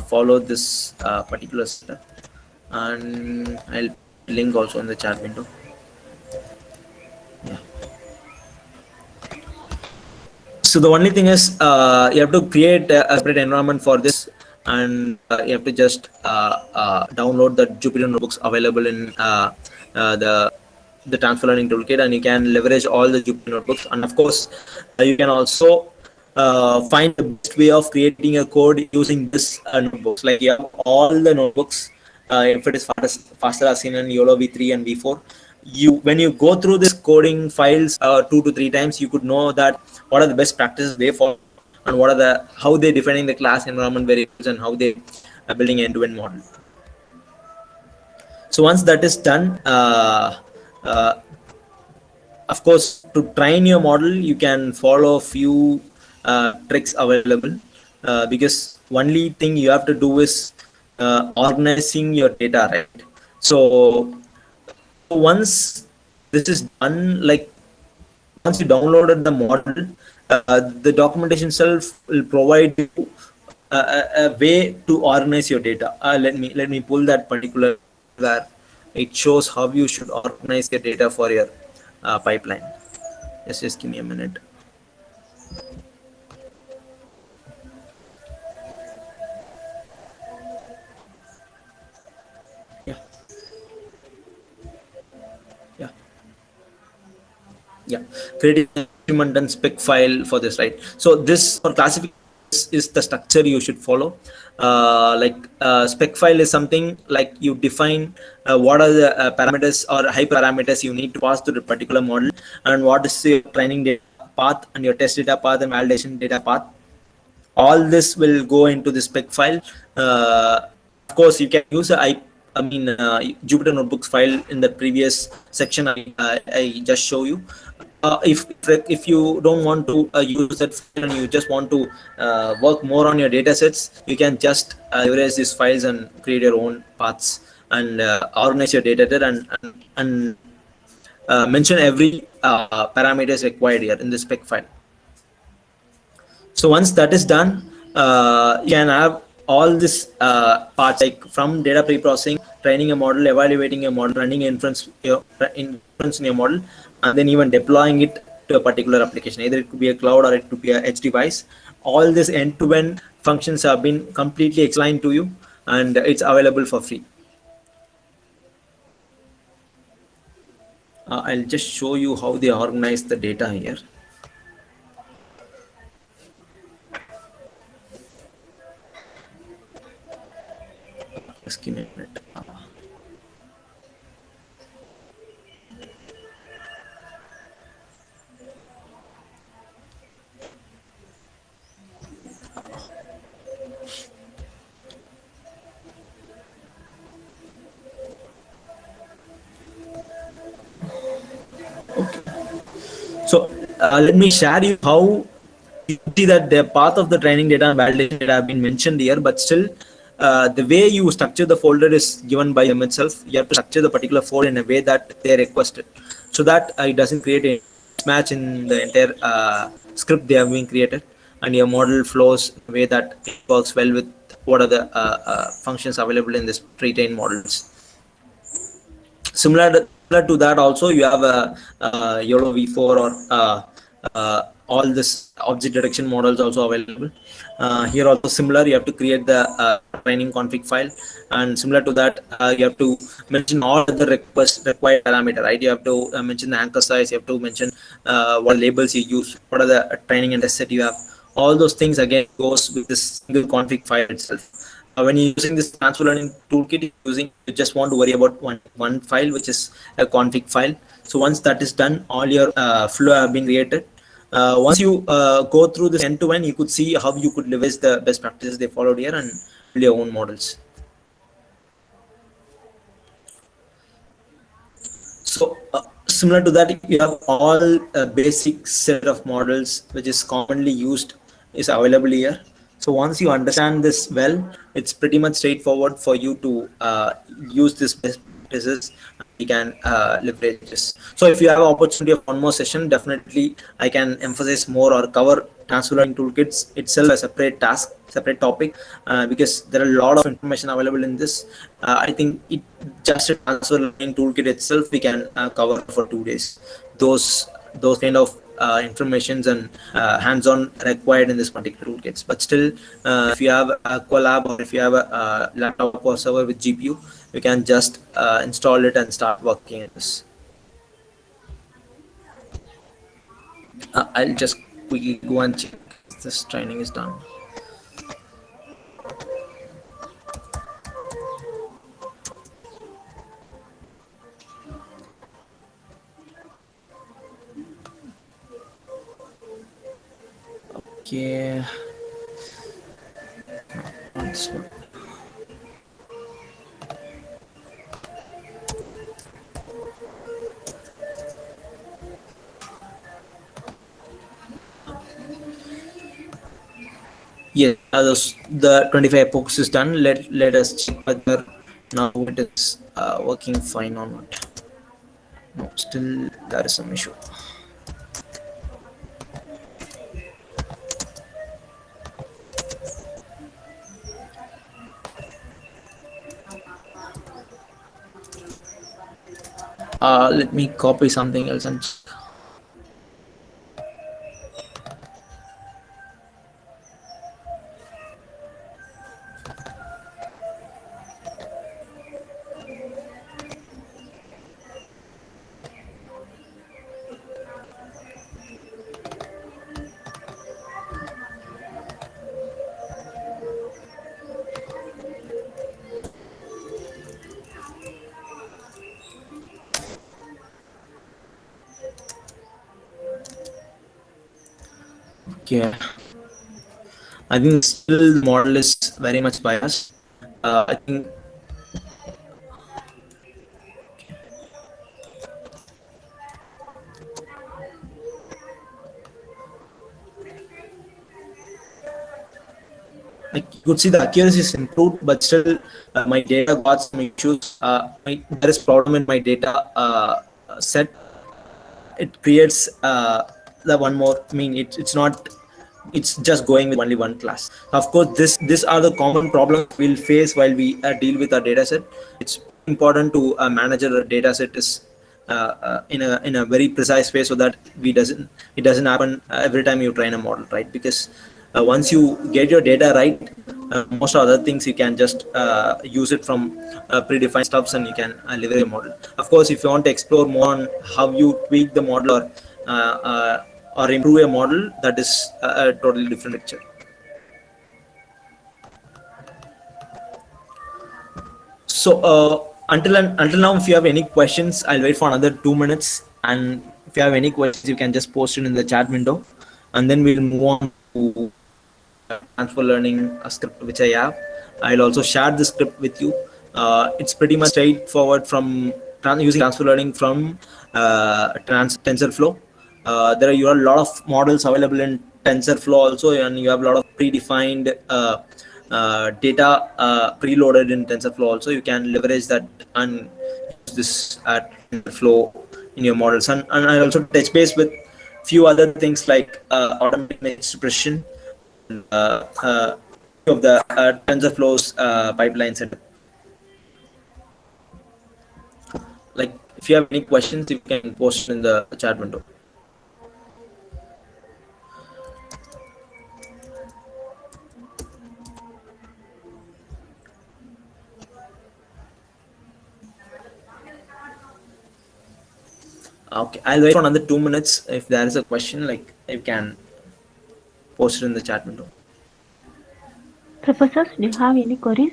Speaker 1: follow this particular step, and I'll link also in the chat window. Yeah. So the only thing is you have to create a separate environment for this, and you have to just download the Jupyter notebooks available in the transfer learning toolkit, and you can leverage all the Jupyter notebooks. And of course, you can also find the best way of creating a code using this notebooks. Like you have all the notebooks. If it is faster as seen in YOLO v3 and v4, when you go through this coding files 2 to 3 times, you could know that what are the best practices they follow, and what are the how they defining the class environment variables, and how they are building end-to-end model. So once that is done, uh, of course, to train your model, you can follow a few tricks available, because only thing you have to do is organizing your data, right? So once this is done, like once you downloaded the model, the documentation itself will provide you a way to organize your data. Let me pull that particular where it shows how you should organize your data for your pipeline. Just give me a minute. Yeah, creating a Remundance spec file for this, right? So this for classification is the structure you should follow. Spec file is something like you define what are the parameters or hyperparameters you need to pass to the particular model, and what is your training data path and your test data path and validation data path. All this will go into the spec file. Of course, you can use Jupyter Notebooks file in the previous section. I just show you. If you don't want to use that file and you just want to work more on your data sets, you can just leverage these files and create your own paths and organize your data there, and mention every parameters required here in the spec file. So once that is done, you can have all this parts, like from data pre-processing, training a model, evaluating a model, running inference in your model, and then even deploying it to a particular application. Either it could be a cloud or it could be a edge device. All this end-to-end functions have been completely explained to you, and it's available for free. I'll just show you how they organize the data here. Just give me a minute. So let me share you how you see that the path of the training data and validation data have been mentioned here, but still the way you structure the folder is given by them itself. You have to structure the particular folder in a way that they requested, so that it doesn't create a mismatch in the entire script they have been created, and your model flows in a way that it works well with what are the functions available in this pre-trained models. Similar to that, also you have a YOLO v4 or all this object detection models also available. Here also similar, you have to create the training config file, and similar to that, you have to mention all the required parameter, right? You have to mention the anchor size, you have to mention what labels you use, what are the training and test set you have. All those things again goes with this single config file itself. When you're using this transfer learning toolkit, you just want to worry about one file, which is a config file. So once that is done, all your flow have been created. Once you go through this end to end, you could see how you could leverage the best practices they followed here and build your own models. So similar to that, you have all basic set of models which is commonly used is available here. So once you understand this well, it's pretty much straightforward for you to use this best practices. You can leverage this. So if you have an opportunity of one more session, definitely I can emphasize more or cover transfer learning toolkits itself a separate task, separate topic, because there are a lot of information available in this. I think it just a transfer learning toolkit itself we can cover for 2 days. Those kind of informations and hands-on required in this particular toolkits. But still, if you have a collab or if you have a laptop or server with GPU, you can just install it and start working on this. I'll just quickly go and check if this training is done. Okay. Yes, the 25 epochs is done. Let us check whether now it is working fine or not. No, still there is some issue. Let me copy something else and check. Okay, I think still the model is very much biased. I think like you could see the accuracy is improved, but still my data got some issues. There is problem in my data set. It creates the one more. I mean, it's not. It's just going with only one class. Of course, these are the common problems we'll face while we deal with our data set. It's important to manage our data set is in a very precise way, so that it doesn't happen every time you train a model, right? Because once you get your data right, most other things you can just use it from predefined stuffs, and you can leverage a model. Of course, if you want to explore more on how you tweak the model or improve a model, that is a totally different picture. So until now, if you have any questions, I'll wait for another 2 minutes, and if you have any questions, you can just post it in the chat window, and then we'll move on to transfer learning script which I have. I'll also share the script with you. It's pretty much straightforward from using transfer learning from TensorFlow. There are a lot of models available in TensorFlow also, and you have a lot of predefined data preloaded in TensorFlow also. You can leverage that and use this TensorFlow in your models. And I also touch base with few other things like automatic image precision, of the TensorFlow's pipeline setup. Like, if you have any questions, you can post in the chat window. Okay, I'll wait for another 2 minutes. If there is a question, like, you can post it in the chat window.
Speaker 4: Professors, do you have any queries?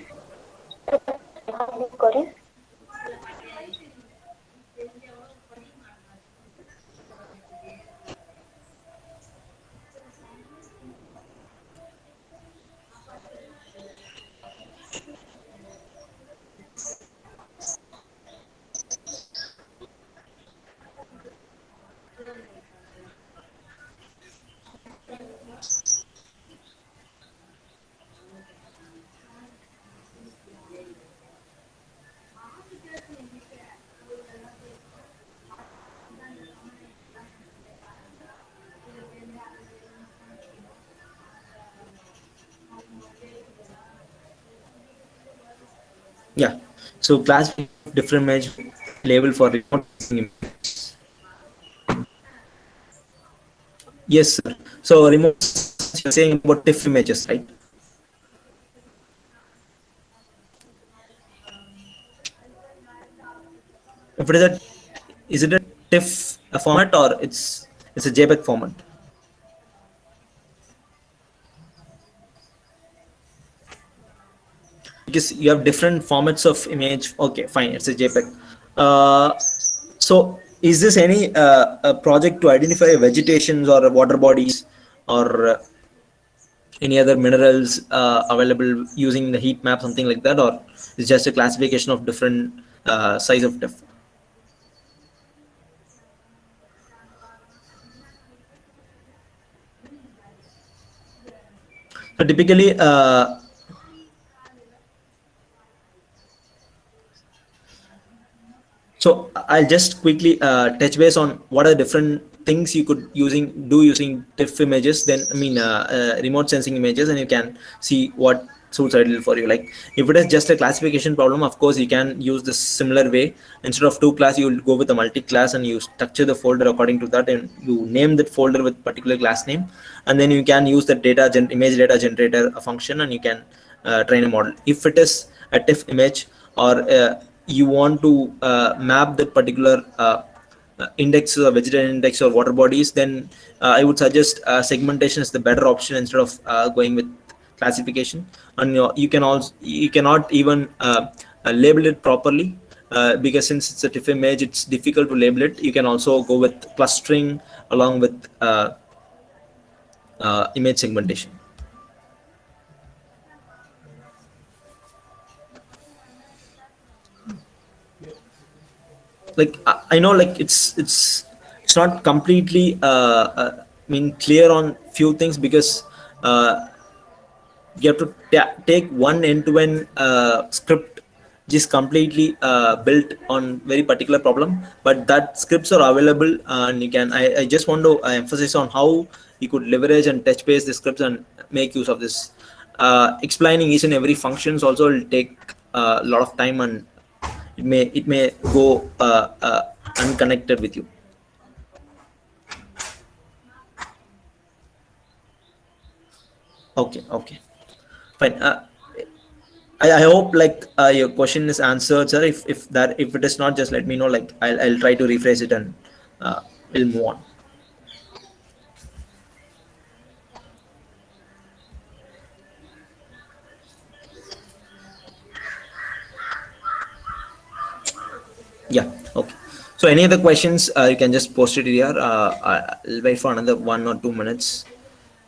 Speaker 1: Yeah. So class different image label for remote sensing images. Yes, sir. So remote sensing, you're saying about TIFF images, right? If it is a, is it a TIFF format, or it's a JPEG format? Because you have different formats of image. Okay, fine, it's a JPEG. So is this any a project to identify vegetations or water bodies, or any other minerals available using the heat map, something like that, or it's just a classification of different size of TIFF? So typically so I'll just quickly touch base on what are different things you could using TIFF images. Then I mean remote sensing images, and you can see what suits ideal for you. Like, if it is just a classification problem, of course you can use this similar way. Instead of two class, you will go with a multi-class, and you structure the folder according to that, and you name that folder with particular class name, and then you can use the image data generator function, and you can train a model. If it is a TIFF image, or you want to map that particular index or vegetation index or water bodies, then I would suggest segmentation is the better option instead of going with classification. And you cannot even label it properly, because since it's a TIFF image, it's difficult to label it. You can also go with clustering along with image segmentation. Like I know, like it's not completely I mean clear on few things, because you have to take one end-to-end script which is completely built on very particular problem, but that scripts are available, and you can I just want to emphasize on how you could leverage and touch base the scripts and make use of this. Explaining each and every functions also will take a lot of time, and it may go unconnected with you. Okay, fine. I hope like your question is answered, sir. If it is not, just let me know. Like I'll try to rephrase it, and we'll move on. Yeah. Okay. So any other questions? You can just post it here. I'll wait for another 1 or 2 minutes,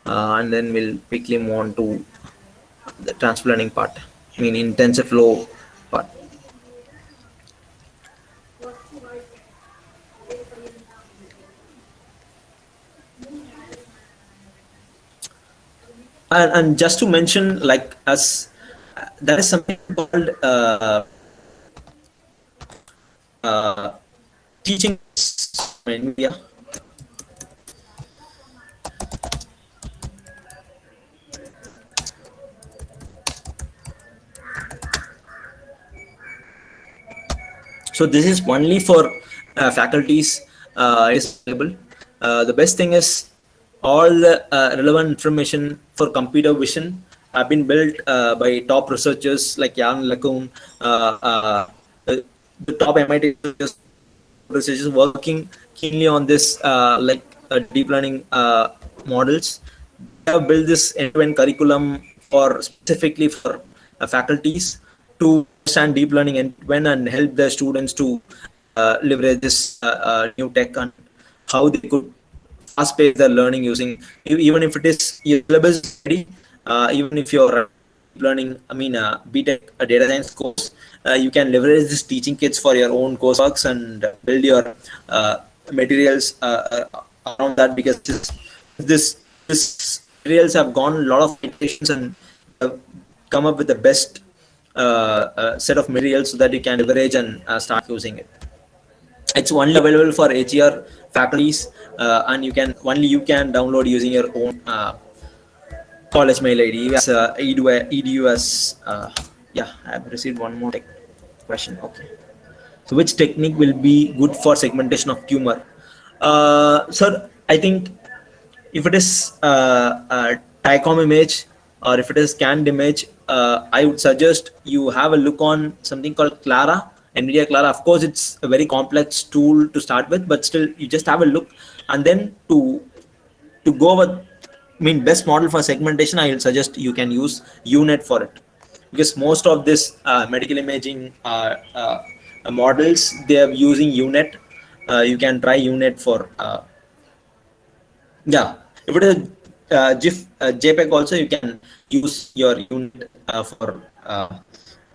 Speaker 1: and then we'll quickly move on to the transfer learning part. I mean intensive flow part. And just to mention, like as there is something called uh, teaching in India. So this is only for faculties. It is available. The best thing is all the relevant information for computer vision have been built by top researchers like Jan LeCun, the top MIT researchers working keenly on this, deep learning models. They have built this end-to-end curriculum for specifically for faculties to understand deep learning end-to-end and help the students to leverage this new tech, and how they could fast pace their learning using, even if it is your syllabus is ready, even if you're learning, I mean, BTech data science course, you can leverage this teaching kits for your own courseworks and build your materials around that, because this materials have gone a lot of iterations and come up with the best set of materials so that you can leverage and start using it. It's only available for HER faculties, and you can download using your own college mail ID as edu as yeah. I've received one more question. Okay, so which technique will be good for segmentation of tumor? Sir, I think if it is a TICOM image, or if it is scanned image, I would suggest you have a look on something called Clara, NVIDIA Clara. Of course, it's a very complex tool to start with, but still you just have a look, and then to go with, I mean, best model for segmentation, I will suggest you can use UNet for it, because most of this medical imaging models, they are using UNet. You can try UNet for yeah. If it is GIF JPEG also, you can use your unit for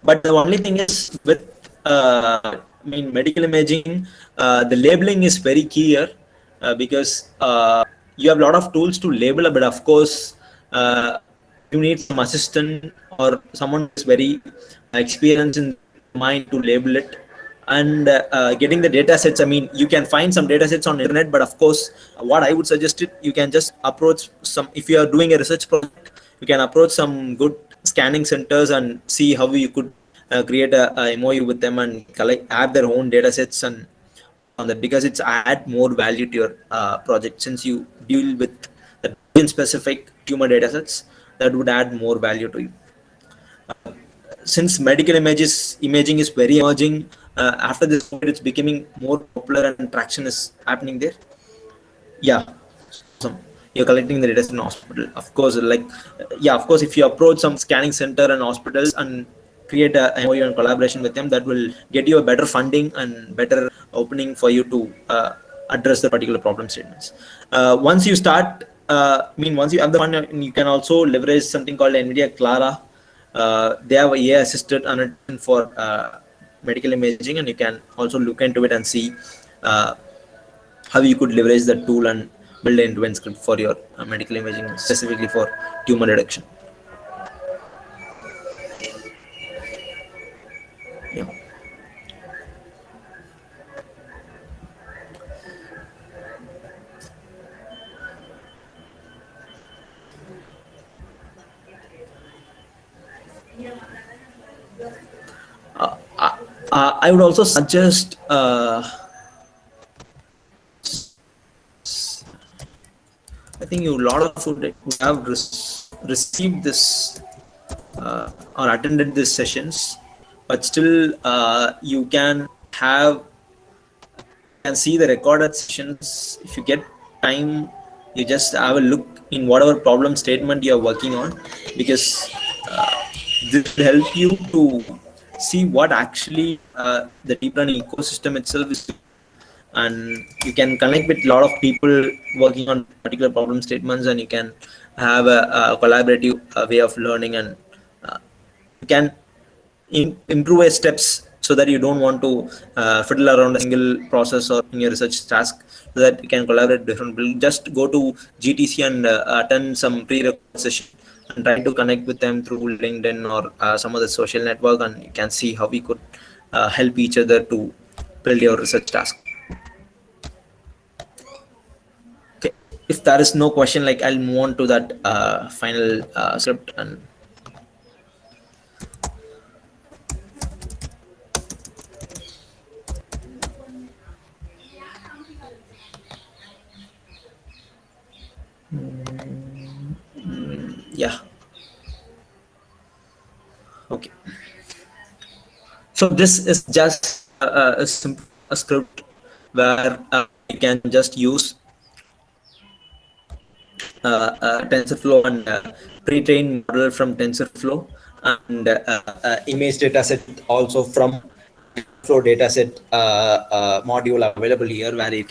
Speaker 1: but the only thing is with I mean medical imaging, the labeling is very key here, because you have a lot of tools to label, but of course you need some assistant or someone who's very experienced in mind to label it. And getting the data sets, I mean, you can find some data sets on internet, but of course what I would suggest it, you can just approach some, if you are doing a research project, you can approach some good scanning centers and see how you could create a MOU with them and add their own data sets and on that, because it's add more value to your project. Since you deal with the specific tumor data sets, that would add more value to you. Since medical imaging is very emerging, after this it's becoming more popular and traction is happening there. Yeah, awesome. You're collecting the data in hospital, of course, like yeah, of course, if you approach some scanning center and hospitals and create a MOU and collaboration with them, that will get you a better funding and better opening for you to address the particular problem statements. Once you start once you have the fund, you can also leverage something called NVIDIA Clara. They have AI assisted annotation for medical imaging, and you can also look into it and see how you could leverage the tool and build an end-to-end script for your medical imaging, specifically for tumor detection. Yeah. I would also suggest I think a lot of would have received this or attended these sessions, but still you can see the recorded sessions. If you get time, you just have a look in whatever problem statement you are working on, because this will help you to see what actually the deep learning ecosystem itself is doing. And you can connect with a lot of people working on particular problem statements, and you can have a collaborative way of learning, and you can improve steps so that you don't want to fiddle around a single process or in your research task, so that you can collaborate different people. Just go to GTC and attend some prerequisite session and try to connect with them through LinkedIn or some other social network, and you can see how we could help each other to build your research task. Okay, if there is no question, like, I'll move on to that final script. And yeah, okay. So this is just a simple script where you can just use TensorFlow and pre-trained model from TensorFlow, and image dataset also from Flow dataset module available here, where you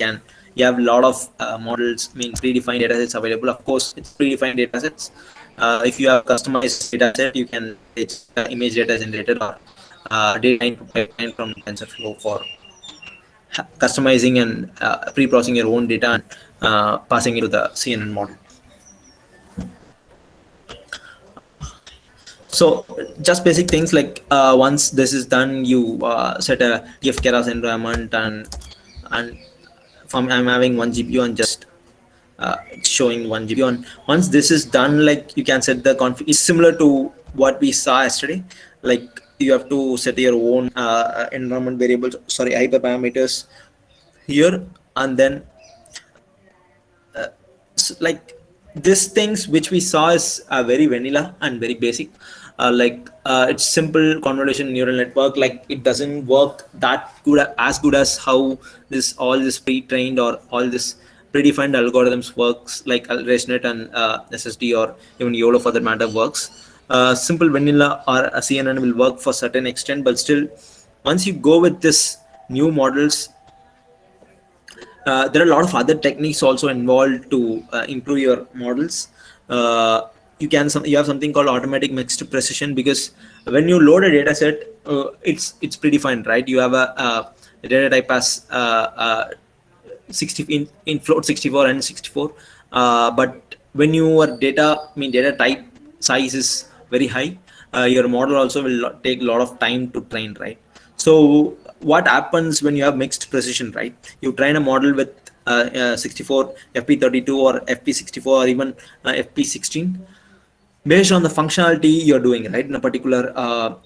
Speaker 1: have a lot of models, predefined datasets available. Of course, it's predefined datasets. If you have customized dataset, you can it's image data generated or data pipeline from TensorFlow for customizing and pre-processing your own data and passing it to the CNN model. So just basic things, like once this is done, you set a TF Keras environment, and from I'm having 1 GPU and just showing 1 GPU. And once this is done, like, you can set the config. It's similar to what we saw yesterday. Like, you have to set your own environment variables, sorry, hyperparameters here, and then like these things which we saw is very vanilla and very basic. It's simple convolution neural network. Like, it doesn't work that good, as good as how all this pre-trained or all this predefined algorithms works, like ResNet and SSD or even YOLO for that matter works. Simple vanilla or a CNN will work for certain extent, but still, once you go with this new models, there are a lot of other techniques also involved to improve your models. You have something called automatic mixed precision, because when you load a data set, it's predefined, right? You have a data type as 60 in float 64 and 64, but when your data type size is very high, your model also will take a lot of time to train, right? So what happens when you have mixed precision, right? You train a model with 64 FP32 or FP64 or even FP16, based on the functionality you're doing, right, in a particular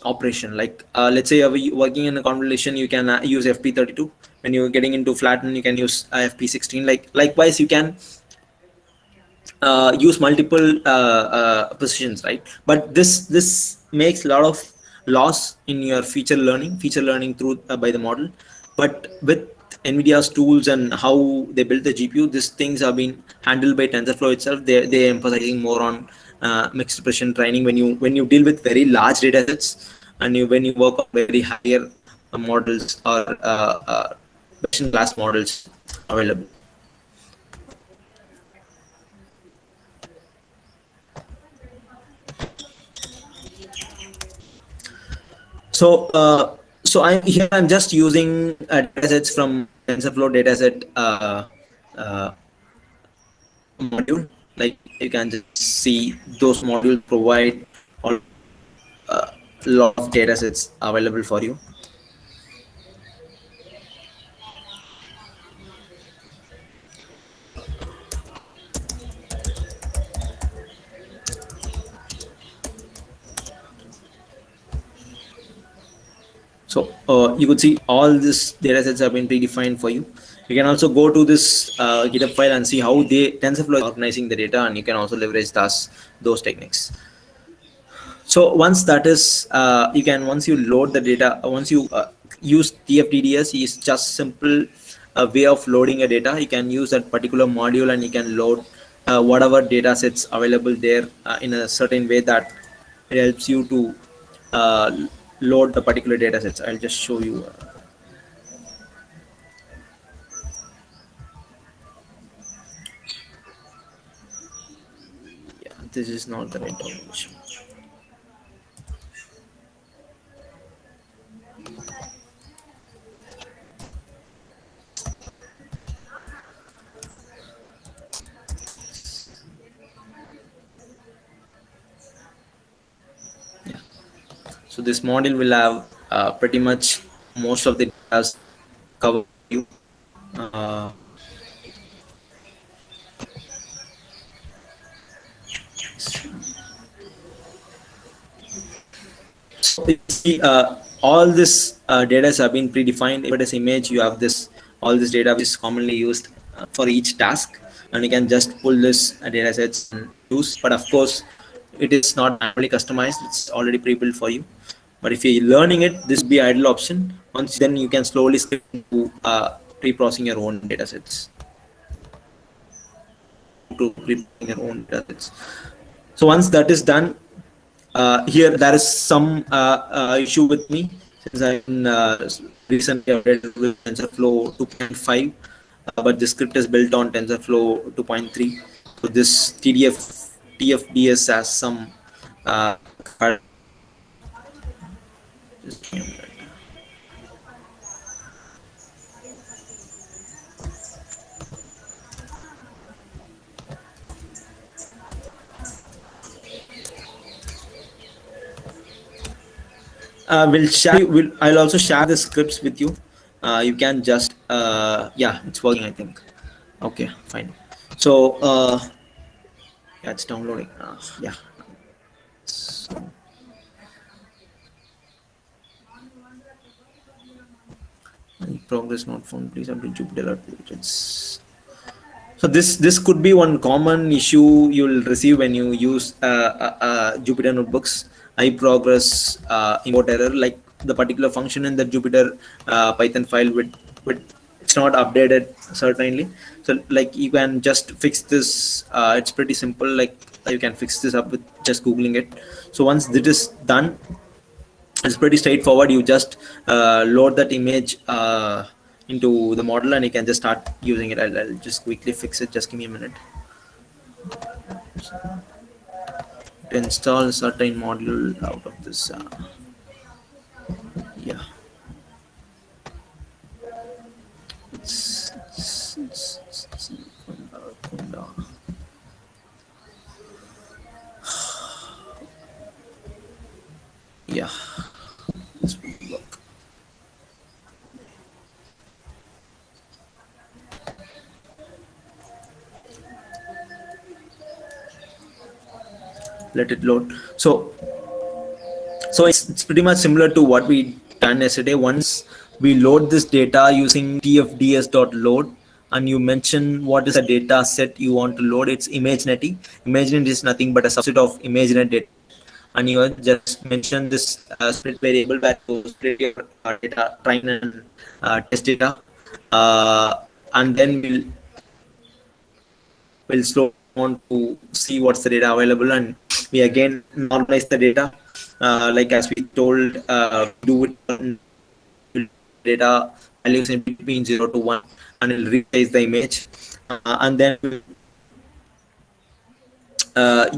Speaker 1: operation. Like, let's say you're working in a convolution, you can use FP32. When you're getting into flatten, you can use FP16. Likewise, you can use multiple positions, right? But this makes a lot of loss in your feature learning through by the model. But with NVIDIA's tools and how they built the GPU, these things are being handled by TensorFlow itself. They're emphasizing more on mixed precision training when you deal with very large data sets, and when you work on very higher models or best in class models available. I'm just using datasets from TensorFlow dataset uh, module. Like you can just see those modules provide a lot of datasets available for you. So you could see all these datasets have been predefined for you. You can also go to this GitHub file and see how TensorFlow is organizing the data, and you can also leverage those techniques. So once that is, once you load the data, once you use TFDDS is just simple way of loading a data. You can use that particular module and you can load whatever data sets available there in a certain way that it helps you to load the particular data sets. I'll just show you. Yeah, this is not the right information. Yeah. So this model will have pretty much most of the data covered you. Uh, So you see, all this data have been predefined. If it is image, you have all this data which is commonly used for each task, and you can just pull this data sets and use. But of course, it is not manually customized. It's already pre-built for you. But if you're learning it, this would be idle option. Once then you can slowly script into pre-processing your own data sets. To pre-processing your own data sets. So once that is done, here there is some issue with me since I've been recently updated with TensorFlow 2.5, but the script is built on TensorFlow 2.3. So this TFDS has some just give me a minute. I'll also share the scripts with you. You can just yeah, it's working, I think. Okay, fine. So yeah, it's downloading. Yeah. So, progress not found. Please update Jupyter. It's So this could be one common issue you'll receive when you use Jupyter notebooks. iProgress import error, like the particular function in the Jupyter Python file with it's not updated certainly. So like you can just fix this. It's pretty simple. Like you can fix this up with just googling it. So once this is done, it's pretty straightforward. You just load that image into the model and you can just start using it. I'll just quickly fix it. Just give me a minute to install a certain module out of this. Yeah, yeah, this will work. Let it load. So it's pretty much similar to what we done yesterday. Once we load this data using tfds.load, and you mention what is the data set you want to load. It's ImageNet. ImageNet is nothing but a subset of ImageNet data, and you just mention this split variable where you split your data, train and test data, and then we'll slow down to see what's the data available, and we again normalize the data like as we told, do it data values in between 0 to 1, and it'll resize the image, and then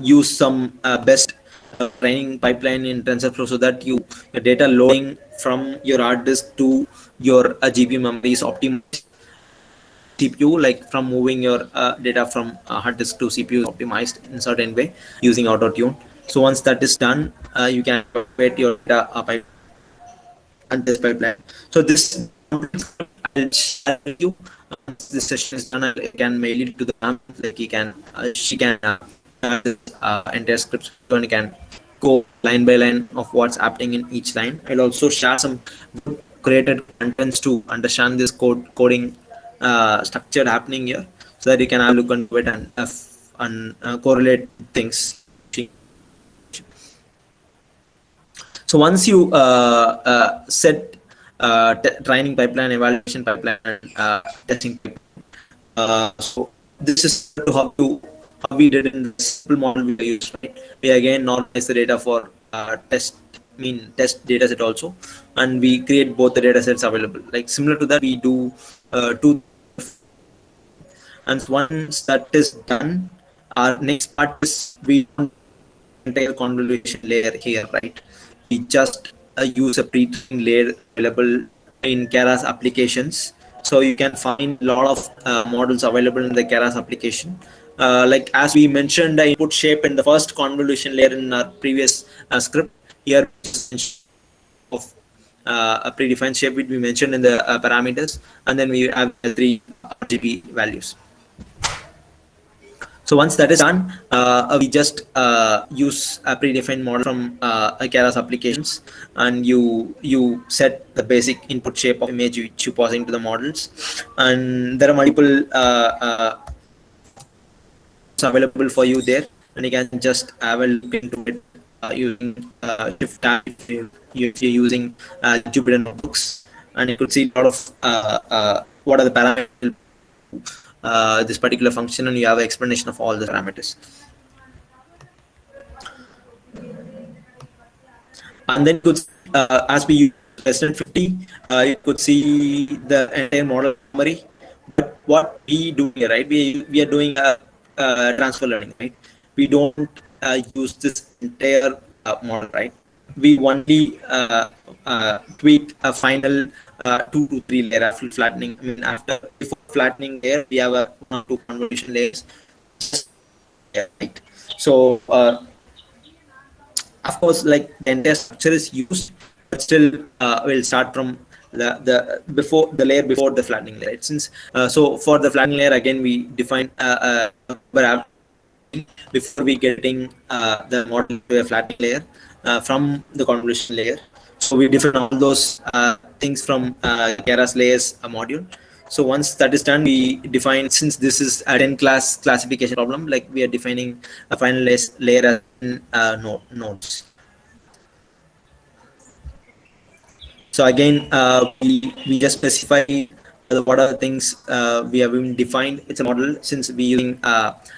Speaker 1: use some best training pipeline in TensorFlow so that your data loading from your hard disk to your GPU memory is optimized. CPU, like from moving your data from hard disk to CPU, is optimized in certain way using auto tune. So once that is done, you can evaluate your data pipeline and test pipeline. So this script I'll share with you. Once this session is done, I can mail it to the ma'am. Like he can, she can this entire script and you can go line by line of what's happening in each line. I'll also share some good created contents to understand this coding structure happening here, so that you can have a look into it and correlate things. So once you set training pipeline, evaluation pipeline, and testing pipeline, so this is how we did in the simple model we used. Right? We again normalize the data for test data set also, and we create both the data sets available. Like similar to that, we do two. And once that is done, our next part is we don't entire convolution layer here, right? We just use a pre-trained layer available in Keras applications. So you can find a lot of models available in the Keras application. Like as we mentioned, the input shape in the first convolution layer in our previous script, here of a predefined shape which we mentioned in the parameters, and then we have the three RGB values. So once that is done, we just use a predefined model from Keras applications, and you set the basic input shape of image which you pass into the models, and there are multiple available for you there, and you can just have a look into it using Shift tab if you're using Jupyter notebooks, and you could see a lot of what are the parameters this particular function, and you have an explanation of all the parameters. And then you could as we use President 50, you could see the entire model summary. But what we do here, right? We are doing a transfer learning, right? We don't use this entire model, right? We only tweak a final 2 to 3 layer after flattening. I mean, before flattening layer, we have a 1 or 2 convolution layers. Right? So of course, like the entire structure is used, but still we'll start from the before the layer before the flattening layer. Right? Since so for the flattening layer, again we define before we getting the model to a flattening layer from the convolution layer. So we define all those things from Keras layers module. So once that is done, we define, since this is a 10 class classification problem, like we are defining a final layer as nodes. So again, we just specify what are the things we have been defined. It's a model. Since we using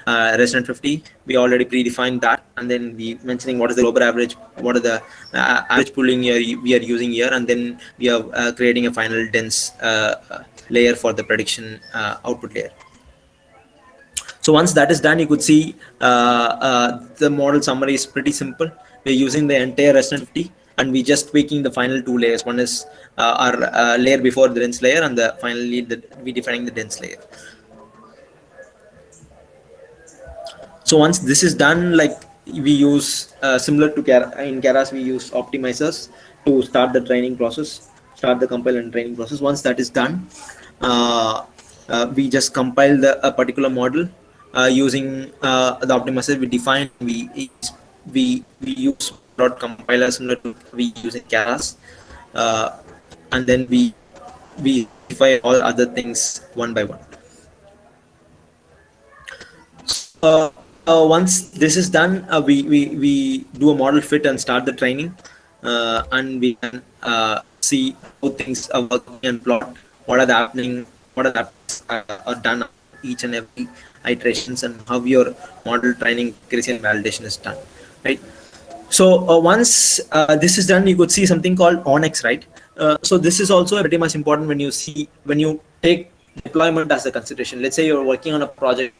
Speaker 1: Resident 50, we already predefined that, and then we mentioning what is the global average, what are the average pooling we are using here, and then we are creating a final dense layer for the prediction output layer. So once that is done, you could see the model summary is pretty simple. We're using the entire Resident 50, and we just tweaking the final 2 layers. One is our layer before the dense layer, and finally we defining the dense layer. So once this is done, like we use similar to in Keras, we use optimizers to start the training process, start the compile and training process. Once that is done, we just compile a particular model using the optimizer we define. We use compiler similar to we use in Keras, and then we verify all other things one by one. Once this is done, we do a model fit and start the training, and we can see how things are working and plot what are the happening, what are the are done each and every iterations, and how your model training, accuracy, and validation is done, right? So once this is done, you could see something called Onyx, right? So this is also pretty much important when you take deployment as a consideration. Let's say you're working on a project,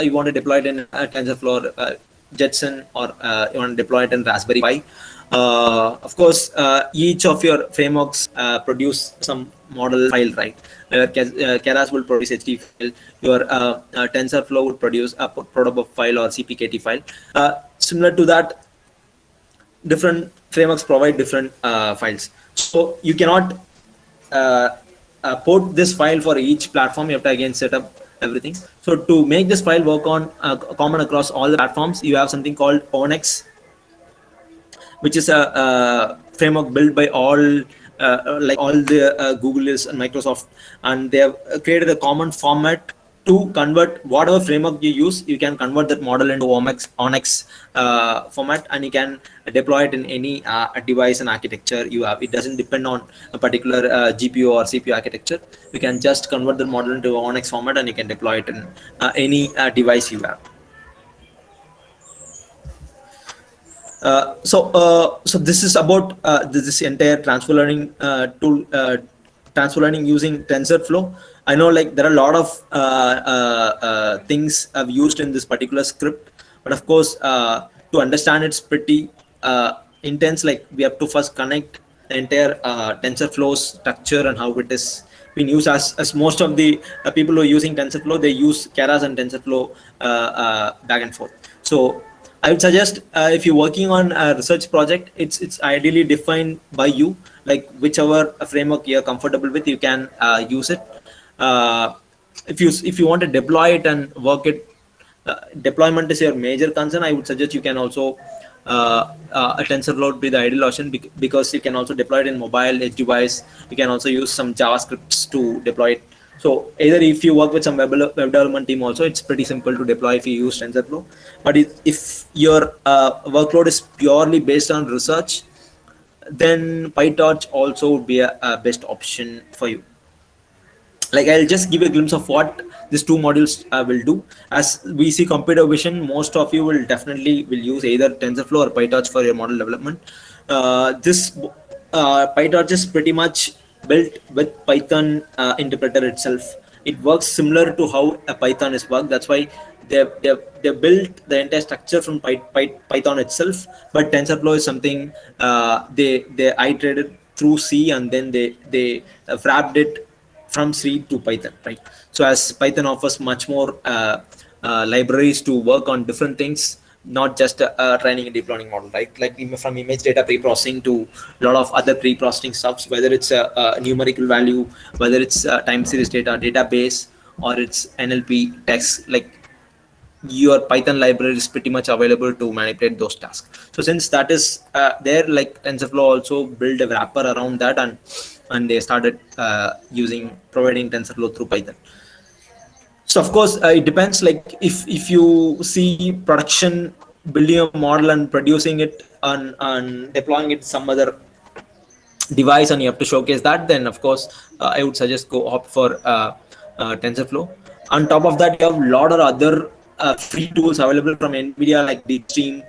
Speaker 1: you want to deploy it in TensorFlow, Jetson, or you want to deploy it in Raspberry Pi. Of course, each of your frameworks produce some model file, right? Keras will produce HT file. Your TensorFlow would produce a protobuf file or CPKT file. Similar to that, different frameworks provide different files. So you cannot uh, port this file for each platform. You have to again set up everything. So to make this file work on common across all the platforms, you have something called Onyx, which is a framework built by like all the Google's and Microsoft, and they have created a common format to convert whatever framework you use. You can convert that model into Onyx format, and you can deploy it in any device and architecture you have. It doesn't depend on a particular GPU or CPU architecture. You can just convert the model into Onyx format, and you can deploy it in any device you have. So this is about this entire transfer learning tool, transfer learning using TensorFlow. I know, like, there are a lot of things I've used in this particular script, but of course, to understand it's pretty intense. Like, we have to first connect the entire TensorFlow structure and how it is being used. As most of the people who are using TensorFlow, they use Keras and TensorFlow back and forth. So I would suggest, if you're working on a research project, it's ideally defined by you, like whichever framework you're comfortable with, you can use it. Uh, if you want to deploy it and work it, deployment is your major concern, I would suggest you can also a TensorFlow would be the ideal option, because you can also deploy it in mobile edge device. You can also use some JavaScripts to deploy it. So either if you work with some web development team also, it's pretty simple to deploy if you use TensorFlow. But if your workload is purely based on research, then PyTorch also would be a best option for you. Like, I'll just give a glimpse of what these two modules will do. As we see computer vision, most of you will definitely will use either TensorFlow or PyTorch for your model development. This PyTorch is pretty much built with Python interpreter itself. It works similar to how a Python is worked. That's why they built the entire structure from Python itself. But TensorFlow is something they iterated through C, and then they wrapped it from C to Python, right? So as Python offers much more libraries to work on different things, not just training and deep learning model, right? Like from image data pre-processing to a lot of other pre-processing stuff, whether it's a numerical value, whether it's time series data, database, or it's NLP text, like your Python library is pretty much available to manipulate those tasks. So since that is there, like TensorFlow also build a wrapper around that, and they started using providing TensorFlow through Python. So of course, it depends. Like, if you see production building a model and producing it and deploying it some other device, and you have to showcase that, then of course I would suggest go opt for TensorFlow. On top of that, you have a lot of other free tools available from NVIDIA, like DeepStream,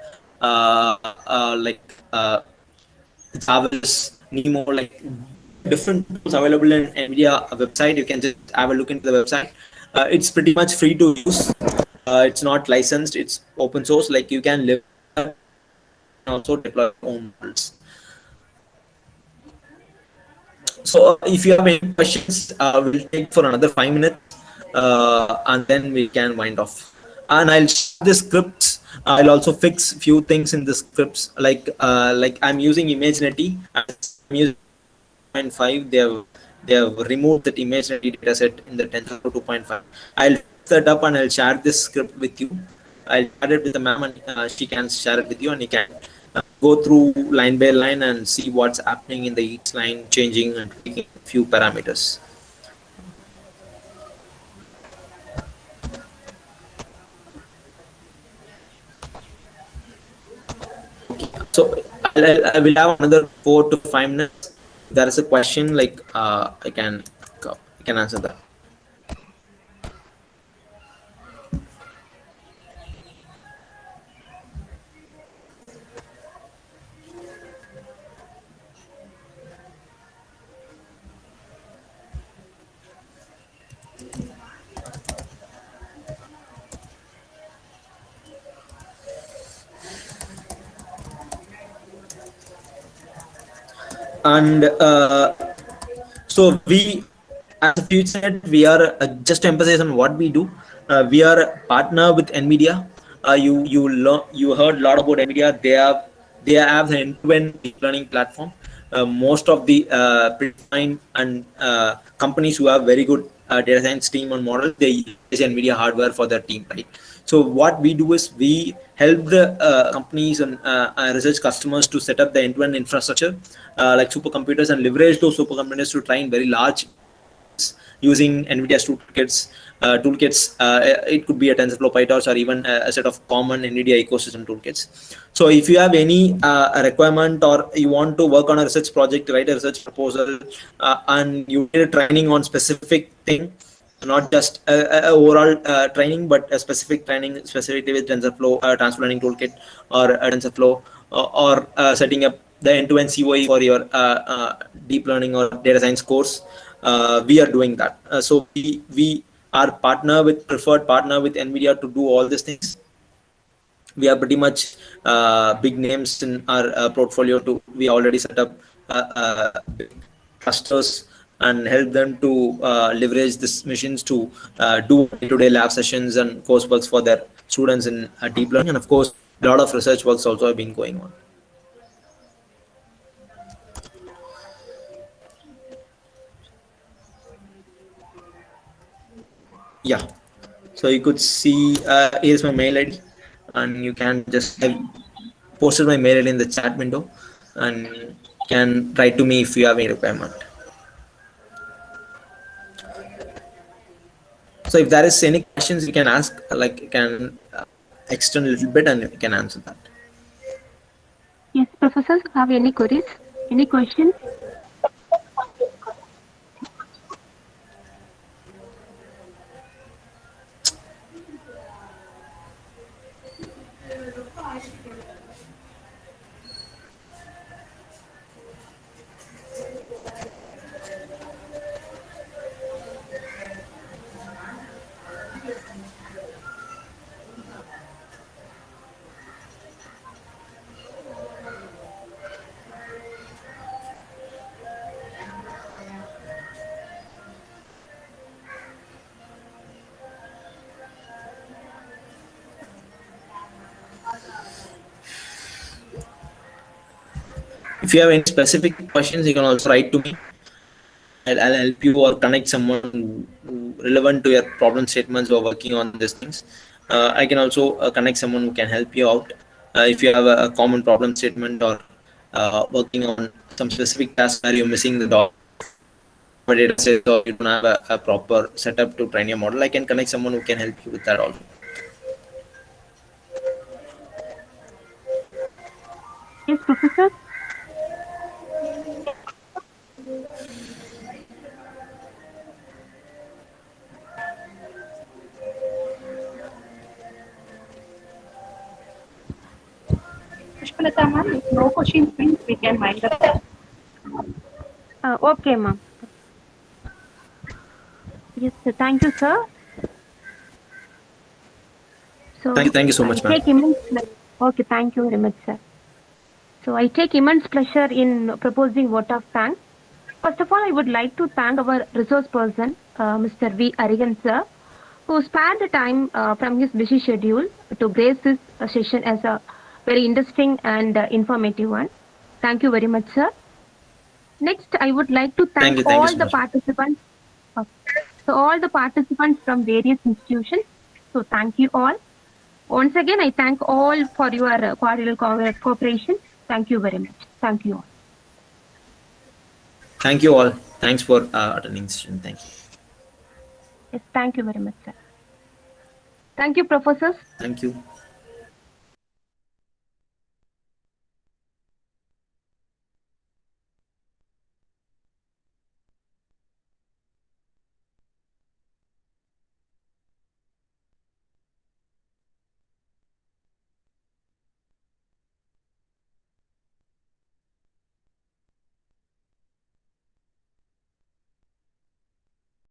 Speaker 1: like Jarvis, Nemo, like different tools available in NVIDIA website. You can just have a look into the website. It's pretty much free to use. It's not licensed. It's open source. Like, you can live and also deploy your own models. So if you have any questions, we'll take for another 5 minutes, and then we can wind off. And I'll share the scripts. I'll also fix few things in the scripts, like I'm using ImageNetty. I'm using 2.5. They have removed that ImageNetty dataset in the TensorFlow 2.5. I'll fix that up, and I'll share this script with you. I'll share it with the ma'am, and she can share it with you, and you can go through line by line and see what's happening in the each line, changing and tweaking a few parameters. So I will have another 4 to 5 minutes. If there is a question, like I can answer that. And so we, as a Futurenet, we are just to emphasize on what we do. We are a partner with NVIDIA. You heard a lot about NVIDIA. They have an end-to-end deep learning platform. Most of the predefined and companies who have very good data science team and models, they utilize NVIDIA hardware for their team, right? So what we do is we help the companies and research customers to set up the end-to-end infrastructure like supercomputers, and leverage those supercomputers to train very large models using NVIDIA's toolkits. It could be a TensorFlow, PyTorch, or even a set of common NVIDIA ecosystem toolkits. So if you have any requirement, or you want to work on a research project, write a research proposal, and you need a training on specific thing, not just a overall training, but a specific training specifically with TensorFlow, transfer learning toolkit, or TensorFlow, or setting up the end-to-end COE for your deep learning or data science course. We are doing that. So we are preferred partner with NVIDIA to do all these things. We are pretty much big names in our portfolio. We already set up big clusters and help them to leverage these machines to do day-to-day lab sessions and courseworks for their students in deep learning. And of course, a lot of research works also have been going on. Yeah, so you could see here's my mail ID, and you can just, I posted my mail ID in the chat window, and can write to me if you have any requirement. So if there is any questions, you can ask, like you can extend a little bit and you can answer that.
Speaker 3: Yes, professors, have any queries? Any questions?
Speaker 1: If you have any specific questions, you can also write to me. I'll help you or connect someone who relevant to your problem statements or working on these things. I can also connect someone who can help you out if you have a common problem statement, or working on some specific task where you're missing the dog a data set, or you don't have a proper setup to train your model. I can connect someone who can help you with that also.
Speaker 3: Yes, professor.
Speaker 2: Pushpalata ma'am, if no questions, means we can wind up.
Speaker 3: Okay, ma'am. Yes, sir. Thank you, sir. So
Speaker 1: Thank you so much,
Speaker 3: I
Speaker 1: ma'am.
Speaker 3: take immense okay, thank you very much, sir. So I take immense pleasure in proposing vote of thanks. First of all, I would like to thank our resource person, Mr.V.Arihenth, sir, who spared the time from his busy schedule to grace this session as a very interesting and informative one. Thank you very much, sir. Next, I would like to thank
Speaker 1: Thank you
Speaker 3: all
Speaker 1: so
Speaker 3: the
Speaker 1: much.
Speaker 3: participants. So all the participants from various institutions. So thank you all. Once again, I thank all for your cordial cooperation. Thank you very much. Thank you all.
Speaker 1: Thank you all. Thanks for attending this session. Thank you.
Speaker 3: Yes, thank you very much, sir. Thank you, professors.
Speaker 1: Thank you.